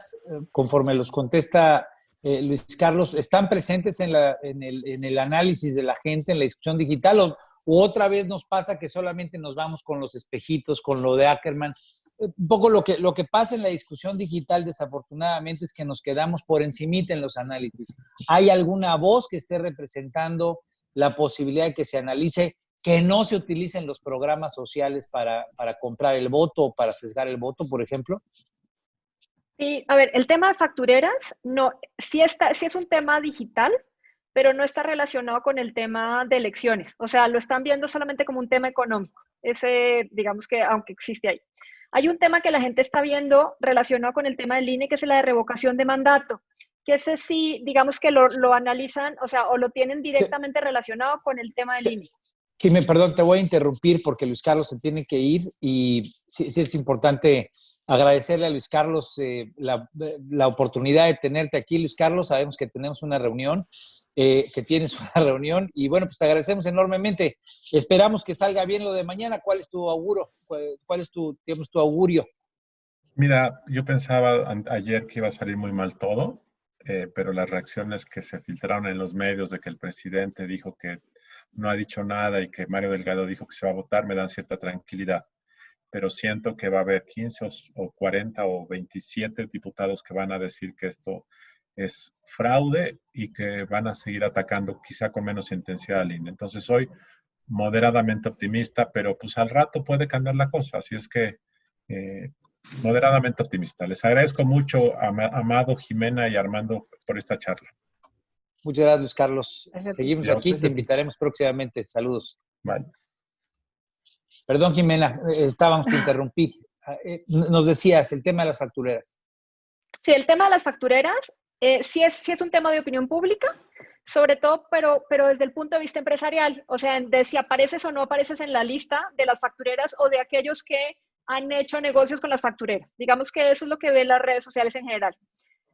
conforme los contesta Luis Carlos, ¿están presentes en el análisis de la gente, en la discusión digital? ¿O otra vez nos pasa que solamente nos vamos con los espejitos, con lo de Ackerman? Un poco lo que pasa en la discusión digital, desafortunadamente, es que nos quedamos por encimita en los análisis. ¿Hay alguna voz que esté representando la posibilidad de que se analice, que no se utilicen los programas sociales para comprar el voto o para sesgar el voto, por ejemplo? Sí, a ver, el tema de factureras, no, sí es un tema digital, pero no está relacionado con el tema de elecciones. O sea, lo están viendo solamente como un tema económico. Ese, digamos que, aunque existe ahí. Hay un tema que la gente está viendo relacionado con el tema del INE, que es la de revocación de mandato, que ese sí, digamos que lo analizan, o sea, o lo tienen directamente relacionado con el tema del INE. Jimé, perdón, te voy a interrumpir porque Luis Carlos se tiene que ir y sí es importante agradecerle a Luis Carlos la oportunidad de tenerte aquí. Luis Carlos, sabemos que tenemos una reunión, que tienes una reunión y bueno, pues te agradecemos enormemente. Esperamos que salga bien lo de mañana. ¿Cuál es tu auguro? ¿Cuál es tu augurio? Mira, yo pensaba ayer que iba a salir muy mal todo, pero las reacciones que se filtraron en los medios de que el presidente dijo que no ha dicho nada y que Mario Delgado dijo que se va a votar me dan cierta tranquilidad. Pero siento que va a haber 15 o 40 o 27 diputados que van a decir que esto es fraude y que van a seguir atacando quizá con menos intensidad al INE. Entonces soy moderadamente optimista, pero pues al rato puede cambiar la cosa. Así es que moderadamente optimista. Les agradezco mucho a Amado, Jimena y Armando por esta charla. Muchas gracias, Luis Carlos. Gracias. Seguimos aquí, te invitaremos próximamente. Saludos. Vale. Perdón, Jimena, te interrumpí. Nos decías el tema de las factureras. Sí, el tema de las factureras sí es un tema de opinión pública, sobre todo, pero desde el punto de vista empresarial, o sea, de si apareces o no apareces en la lista de las factureras o de aquellos que han hecho negocios con las factureras. Digamos que eso es lo que ven las redes sociales en general.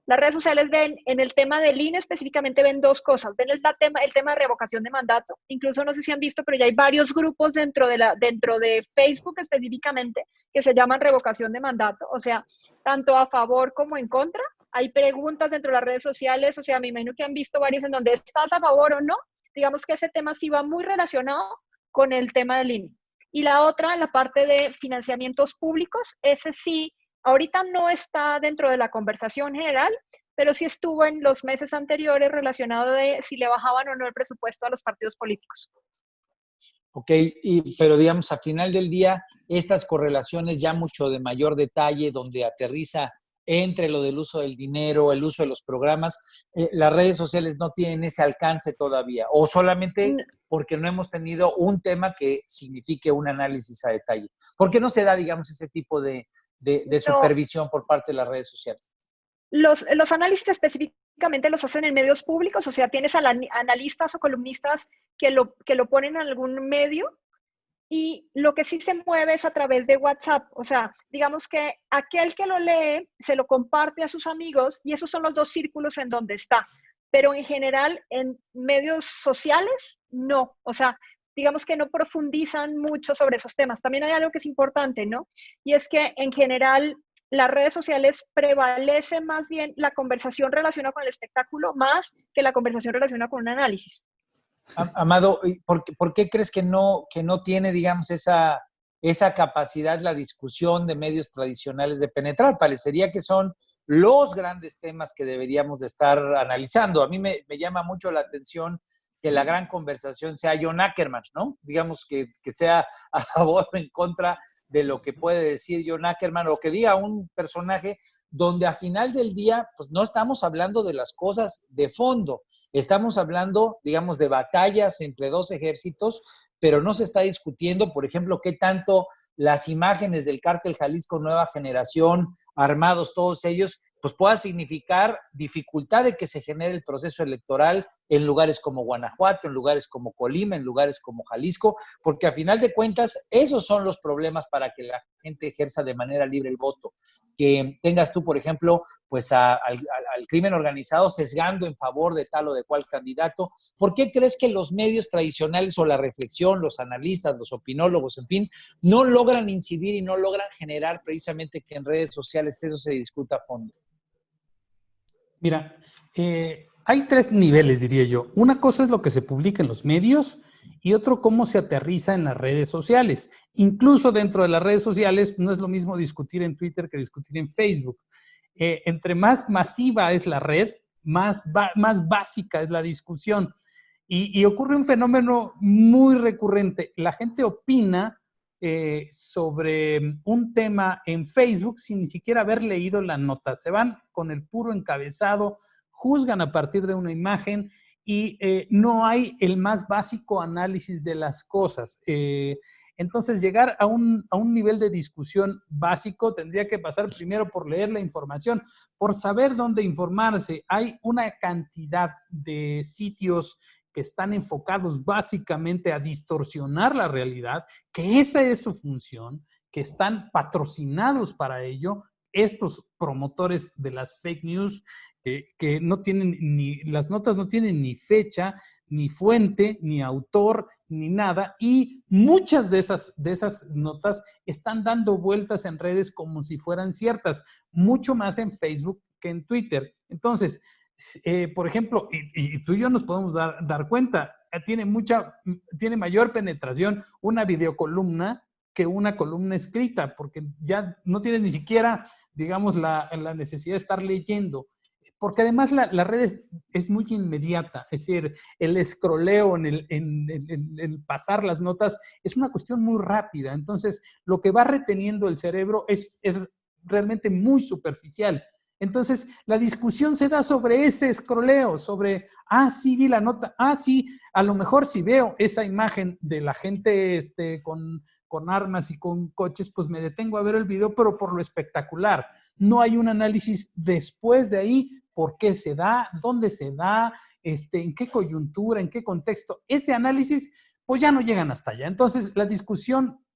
Las redes sociales ven, en el tema del INE específicamente, ven dos cosas. Ven el tema de revocación de mandato. Incluso no sé si han visto, pero ya hay varios grupos dentro de Facebook específicamente que se llaman revocación de mandato. O sea, tanto a favor como en contra. Hay preguntas dentro de las redes sociales. O sea, me imagino que han visto varios en donde estás a favor o no. Digamos que ese tema sí va muy relacionado con el tema del INE. Y la otra, la parte de financiamientos públicos, ese sí, ahorita no está dentro de la conversación general, pero sí estuvo en los meses anteriores relacionado de si le bajaban o no el presupuesto a los partidos políticos. Ok, pero digamos, a final del día, estas correlaciones ya mucho de mayor detalle, donde aterriza entre lo del uso del dinero, el uso de los programas, las redes sociales no tienen ese alcance todavía, o solamente porque no hemos tenido un tema que signifique un análisis a detalle. ¿Por qué no se da, digamos, ese tipo de supervisión por parte de las redes sociales? Los análisis específicamente los hacen en medios públicos, o sea, tienes analistas o columnistas que lo ponen en algún medio, y lo que sí se mueve es a través de WhatsApp. O sea, digamos que aquel que lo lee se lo comparte a sus amigos y esos son los dos círculos en donde está. Pero en general, en medios sociales, no. O sea, digamos que no profundizan mucho sobre esos temas. También hay algo que es importante, ¿no? Y es que en general las redes sociales prevalece más bien la conversación relacionada con el espectáculo más que la conversación relacionada con un análisis. Amado, ¿por qué crees que no tiene, digamos, esa capacidad la discusión de medios tradicionales de penetrar? Parecería que son los grandes temas que deberíamos de estar analizando. A mí me llama mucho la atención que la gran conversación sea John Ackerman, ¿no? Digamos que sea a favor o en contra de lo que puede decir John Ackerman o que diga un personaje donde a final del día pues no estamos hablando de las cosas de fondo, estamos hablando, digamos, de batallas entre dos ejércitos, pero no se está discutiendo, por ejemplo, qué tanto las imágenes del Cártel Jalisco Nueva Generación, armados todos ellos, pues pueda significar dificultad de que se genere el proceso electoral en lugares como Guanajuato, en lugares como Colima, en lugares como Jalisco, porque a final de cuentas esos son los problemas para que la gente ejerza de manera libre el voto. Que tengas tú, por ejemplo, pues al crimen organizado sesgando en favor de tal o de cual candidato. ¿Por qué crees que los medios tradicionales o la reflexión, los analistas, los opinólogos, en fin, no logran incidir y no logran generar precisamente que en redes sociales eso se discuta a fondo? Mira, hay tres niveles, diría yo. Una cosa es lo que se publica en los medios y otro cómo se aterriza en las redes sociales. Incluso dentro de las redes sociales no es lo mismo discutir en Twitter que discutir en Facebook. Entre más masiva es la red, más básica es la discusión. Y ocurre un fenómeno muy recurrente. La gente opina sobre un tema en Facebook sin ni siquiera haber leído la nota. Se van con el puro encabezado, juzgan a partir de una imagen y no hay el más básico análisis de las cosas. Entonces, llegar a un nivel de discusión básico tendría que pasar primero por leer la información, por saber dónde informarse. Hay una cantidad de sitios que están enfocados básicamente a distorsionar la realidad, que esa es su función, que están patrocinados para ello, estos promotores de las fake news, que no tienen las notas no tienen ni fecha, ni fuente, ni autor, ni nada, y muchas de esas notas están dando vueltas en redes como si fueran ciertas, mucho más en Facebook que en Twitter. Entonces, por ejemplo, y tú y yo nos podemos dar cuenta, tiene mayor penetración una videocolumna que una columna escrita, porque ya no tienes ni siquiera, digamos, la necesidad de estar leyendo, porque además la red es muy inmediata, es decir, el escroleo en el pasar las notas es una cuestión muy rápida, entonces lo que va reteniendo el cerebro es realmente muy superficial. Entonces, la discusión se da sobre ese escroleo, sobre, sí vi la nota, sí, a lo mejor si veo esa imagen de la gente con armas y con coches, pues me detengo a ver el video, pero por lo espectacular. No hay un análisis después de ahí, por qué se da, dónde se da, en qué coyuntura, en qué contexto. Ese análisis, pues ya no llegan hasta allá. Entonces,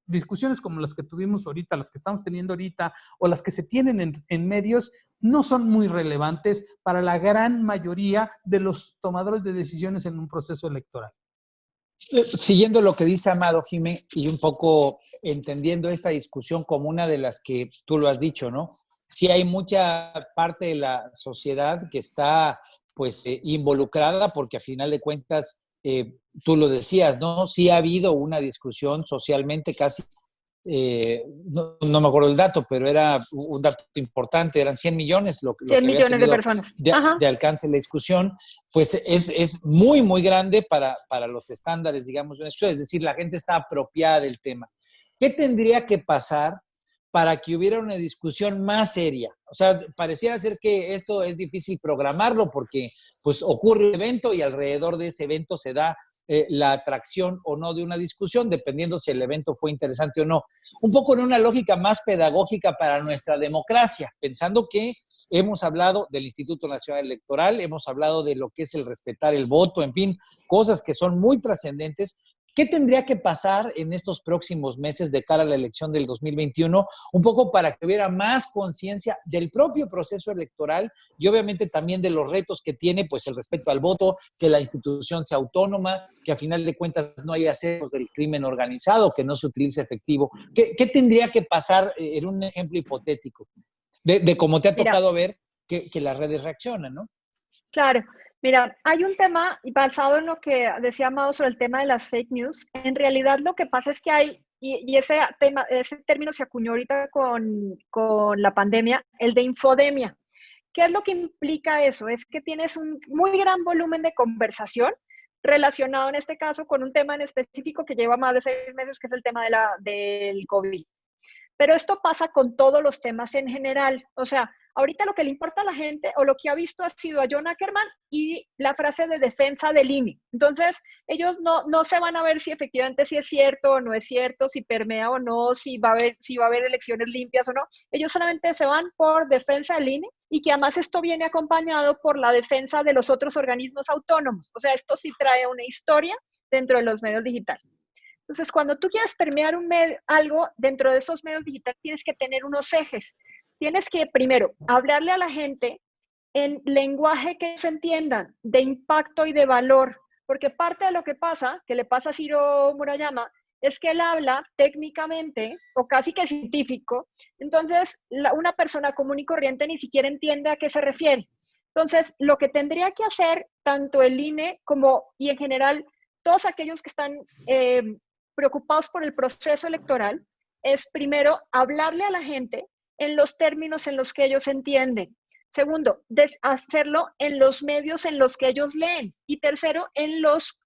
discusiones como las que tuvimos ahorita, las que estamos teniendo ahorita, o las que se tienen en medios, no son muy relevantes para la gran mayoría de los tomadores de decisiones en un proceso electoral. Siguiendo lo que dice Amado Jiménez y un poco entendiendo esta discusión como una de las que tú lo has dicho, ¿no? Sí hay mucha parte de la sociedad que está pues involucrada porque a final de cuentas, tú lo decías, ¿no? Sí ha habido una discusión socialmente casi no me acuerdo el dato, pero era un dato importante, eran 100 millones lo 100 que había millones de tenido personas. de alcance la discusión, pues es muy, muy grande para los estándares, digamos, de una discusión, es decir, la gente está apropiada del tema. ¿Qué tendría que pasar para que hubiera una discusión más seria? O sea, pareciera ser que esto es difícil programarlo porque pues ocurre un evento y alrededor de ese evento se da la atracción o no de una discusión, dependiendo si el evento fue interesante o no. Un poco en una lógica más pedagógica para nuestra democracia, pensando que hemos hablado del Instituto Nacional Electoral, hemos hablado de lo que es el respetar el voto, en fin, cosas que son muy trascendentes. ¿Qué tendría que pasar en estos próximos meses de cara a la elección del 2021? Un poco para que hubiera más conciencia del propio proceso electoral y obviamente también de los retos que tiene, pues el respeto al voto, que la institución sea autónoma, que a final de cuentas no haya accesos del crimen organizado, que no se utilice efectivo. ¿Qué tendría que pasar en un ejemplo hipotético de cómo te ha tocado ver que las redes reaccionan, ¿no? Claro. Mira, hay un tema basado en lo que decía Amado sobre el tema de las fake news. En realidad lo que pasa es que hay, y ese término se acuñó ahorita con la pandemia, el de infodemia. ¿Qué es lo que implica eso? Es que tienes un muy gran volumen de conversación relacionado en este caso con un tema en específico que lleva más de 6 meses, que es el tema del COVID. Pero esto pasa con todos los temas en general. O sea, ahorita lo que le importa a la gente o lo que ha visto ha sido a John Ackerman y la frase de defensa del INE. Entonces, ellos no se van a ver si efectivamente si es cierto o no es cierto, si permea o no, si va a haber elecciones limpias o no. Ellos solamente se van por defensa del INE y que además esto viene acompañado por la defensa de los otros organismos autónomos. O sea, esto sí trae una historia dentro de los medios digitales. Entonces, cuando tú quieres permear algo dentro de esos medios digitales, tienes que tener unos ejes. Tienes que, primero, hablarle a la gente en lenguaje que se entiendan, de impacto y de valor, porque parte de lo que pasa, que le pasa a Ciro Murayama, es que él habla técnicamente o casi que científico, entonces una persona común y corriente ni siquiera entiende a qué se refiere. Entonces, lo que tendría que hacer tanto el INE como, y en general, todos aquellos que están preocupados por el proceso electoral, es primero hablarle a la gente en los términos en los que ellos entienden. Segundo, hacerlo en los medios en los que ellos leen. Y tercero, en los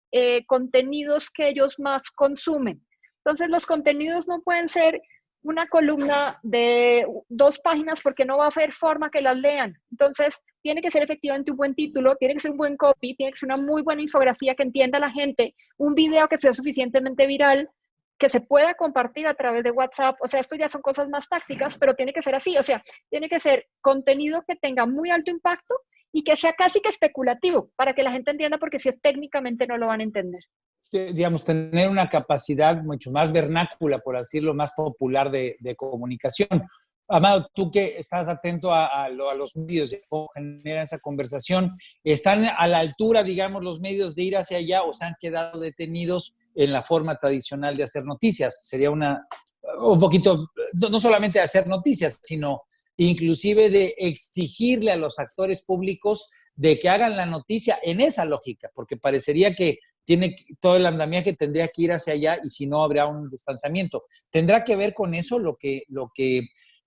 contenidos que ellos más consumen. Entonces, los contenidos no pueden ser una columna de 2 páginas porque no va a haber forma que las lean. Entonces, tiene que ser efectivamente un buen título, tiene que ser un buen copy, tiene que ser una muy buena infografía que entienda la gente, un video que sea suficientemente viral, que se pueda compartir a través de WhatsApp. O sea, esto ya son cosas más tácticas, pero tiene que ser así. O sea, tiene que ser contenido que tenga muy alto impacto y que sea casi que especulativo para que la gente entienda, porque si es técnicamente no lo van a entender. Digamos, tener una capacidad mucho más vernácula, por decirlo, más popular de comunicación. Amado, tú que estás atento a los medios y cómo genera esa conversación, ¿están a la altura, digamos, los medios de ir hacia allá o se han quedado detenidos en la forma tradicional de hacer noticias? Sería un poquito, no solamente de hacer noticias, sino inclusive de exigirle a los actores públicos de que hagan la noticia en esa lógica, porque parecería que tiene todo el andamiaje, tendría que ir hacia allá y si no habrá un distanciamiento. ¿Tendrá que ver con eso lo que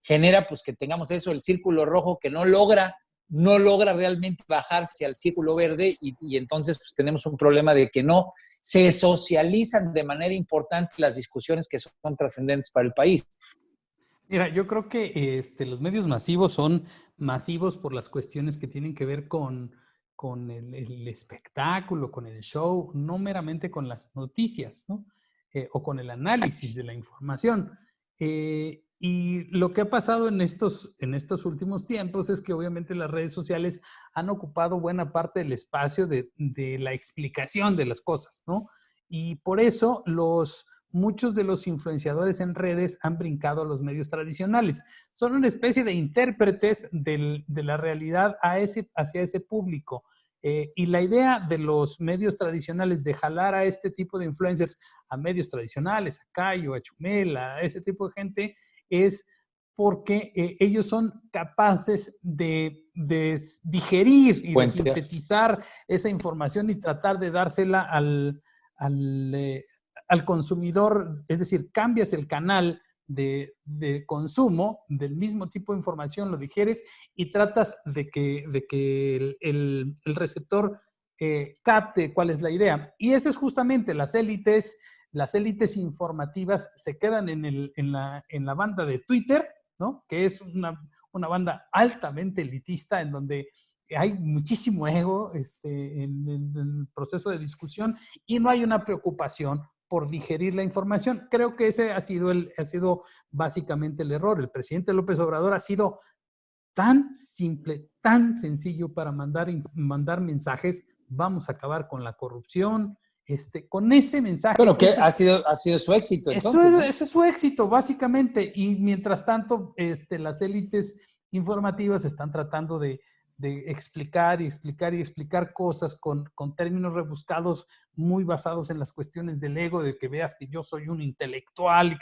genera pues que tengamos eso, el círculo rojo que no logra realmente bajarse al círculo verde y entonces pues tenemos un problema de que no se socializan de manera importante las discusiones que son trascendentes para el país? Mira, yo creo que los medios masivos son masivos por las cuestiones que tienen que ver con el espectáculo, con el show, no meramente con las noticias, ¿no? O con el análisis de la información. Y lo que ha pasado en estos últimos tiempos es que obviamente las redes sociales han ocupado buena parte del espacio de la explicación de las cosas, ¿no? Y por eso muchos de los influenciadores en redes han brincado a los medios tradicionales. Son una especie de intérpretes de la realidad hacia ese público. Y la idea de los medios tradicionales de jalar a este tipo de influencers a medios tradicionales, a Cayo, a Chumel, a ese tipo de gente, es porque ellos son capaces de digerir y de sintetizar esa información y tratar de dársela al consumidor, es decir, cambias el canal de consumo del mismo tipo de información, lo digieres y tratas de que el receptor capte cuál es la idea. Y eso es justamente las élites informativas se quedan en la banda de Twitter, ¿no? Que es una banda altamente elitista en donde hay muchísimo ego en el proceso de discusión y no hay una preocupación por digerir la información. Creo que ese ha sido básicamente el error. El presidente López Obrador ha sido tan simple, tan sencillo para mandar mensajes. Vamos a acabar con la corrupción. Con ese mensaje. Bueno, que ha sido su éxito, entonces. Ese es su éxito, básicamente. Y mientras tanto, las élites informativas están tratando de explicar cosas con términos rebuscados muy basados en las cuestiones del ego, de que veas que yo soy un intelectual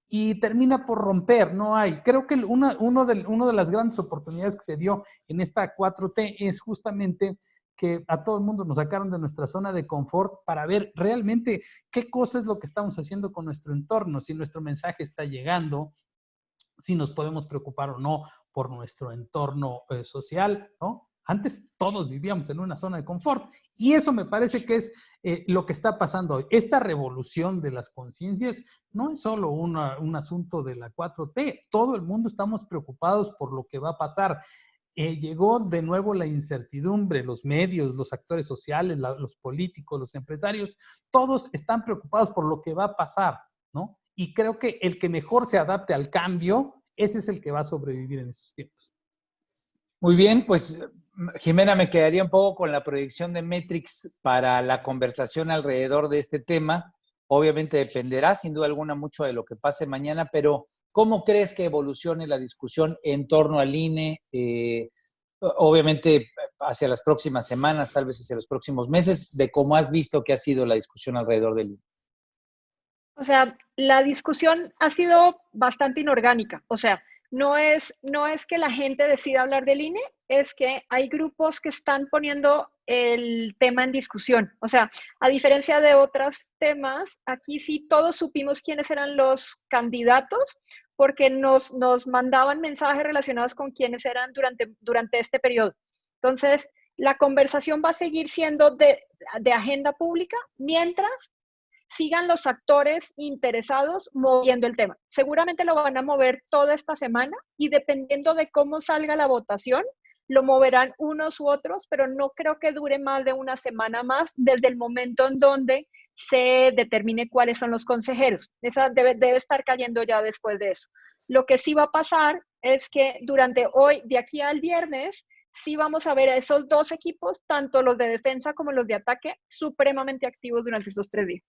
y termina por romper. No hay. Creo que una de las grandes oportunidades que se dio en esta 4T es justamente que a todo el mundo nos sacaron de nuestra zona de confort para ver realmente qué cosa es lo que estamos haciendo con nuestro entorno, si nuestro mensaje está llegando, si nos podemos preocupar o no por nuestro entorno social, ¿no? Antes todos vivíamos en una zona de confort y eso me parece que es lo que está pasando hoy. Esta revolución de las conciencias no es solo un asunto de la 4T, todo el mundo estamos preocupados por lo que va a pasar. Llegó de nuevo la incertidumbre, los medios, los actores sociales, los políticos, los empresarios, todos están preocupados por lo que va a pasar, ¿no? Y creo que el que mejor se adapte al cambio, ese es el que va a sobrevivir en estos tiempos. Muy bien, pues Jimena, me quedaría un poco con la proyección de Metrix para la conversación alrededor de este tema. Obviamente dependerá sin duda alguna mucho de lo que pase mañana, pero ¿cómo crees que evolucione la discusión en torno al INE? Obviamente hacia las próximas semanas, tal vez hacia los próximos meses, de cómo has visto que ha sido la discusión alrededor del INE. O sea, la discusión ha sido bastante inorgánica. O sea, no es que la gente decida hablar del INE, es que hay grupos que están poniendo el tema en discusión. O sea, a diferencia de otros temas, aquí sí todos supimos quiénes eran los candidatos porque nos mandaban mensajes relacionados con quiénes eran durante este periodo. Entonces, la conversación va a seguir siendo de agenda pública mientras sigan los actores interesados moviendo el tema. Seguramente lo van a mover toda esta semana y dependiendo de cómo salga la votación, lo moverán unos u otros, pero no creo que dure más de una semana más desde el momento en donde se determine cuáles son los consejeros. Esa debe estar cayendo ya después de eso. Lo que sí va a pasar es que durante hoy, de aquí al viernes, sí vamos a ver a esos dos equipos, tanto los de defensa como los de ataque, supremamente activos durante estos 3 días.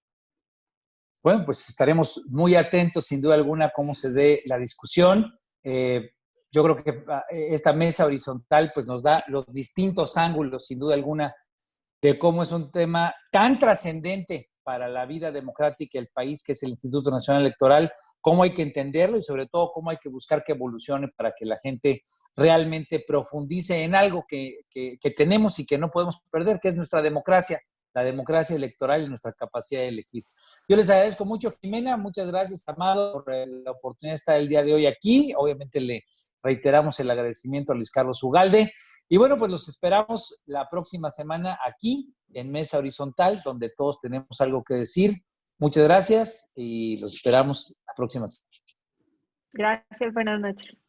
Bueno, pues estaremos muy atentos, sin duda alguna, a cómo se dé la discusión. Yo creo que esta mesa horizontal pues nos da los distintos ángulos, sin duda alguna, de cómo es un tema tan trascendente para la vida democrática del país, que es el Instituto Nacional Electoral, cómo hay que entenderlo y sobre todo cómo hay que buscar que evolucione para que la gente realmente profundice en algo que tenemos y que no podemos perder, que es nuestra democracia, la democracia electoral y nuestra capacidad de elegir. Yo les agradezco mucho, Jimena, muchas gracias, Amado, por la oportunidad de estar el día de hoy aquí. Obviamente le reiteramos el agradecimiento a Luis Carlos Ugalde. Y bueno, pues los esperamos la próxima semana aquí en Mesa Horizontal, donde todos tenemos algo que decir. Muchas gracias y los esperamos la próxima semana. Gracias, buenas noches.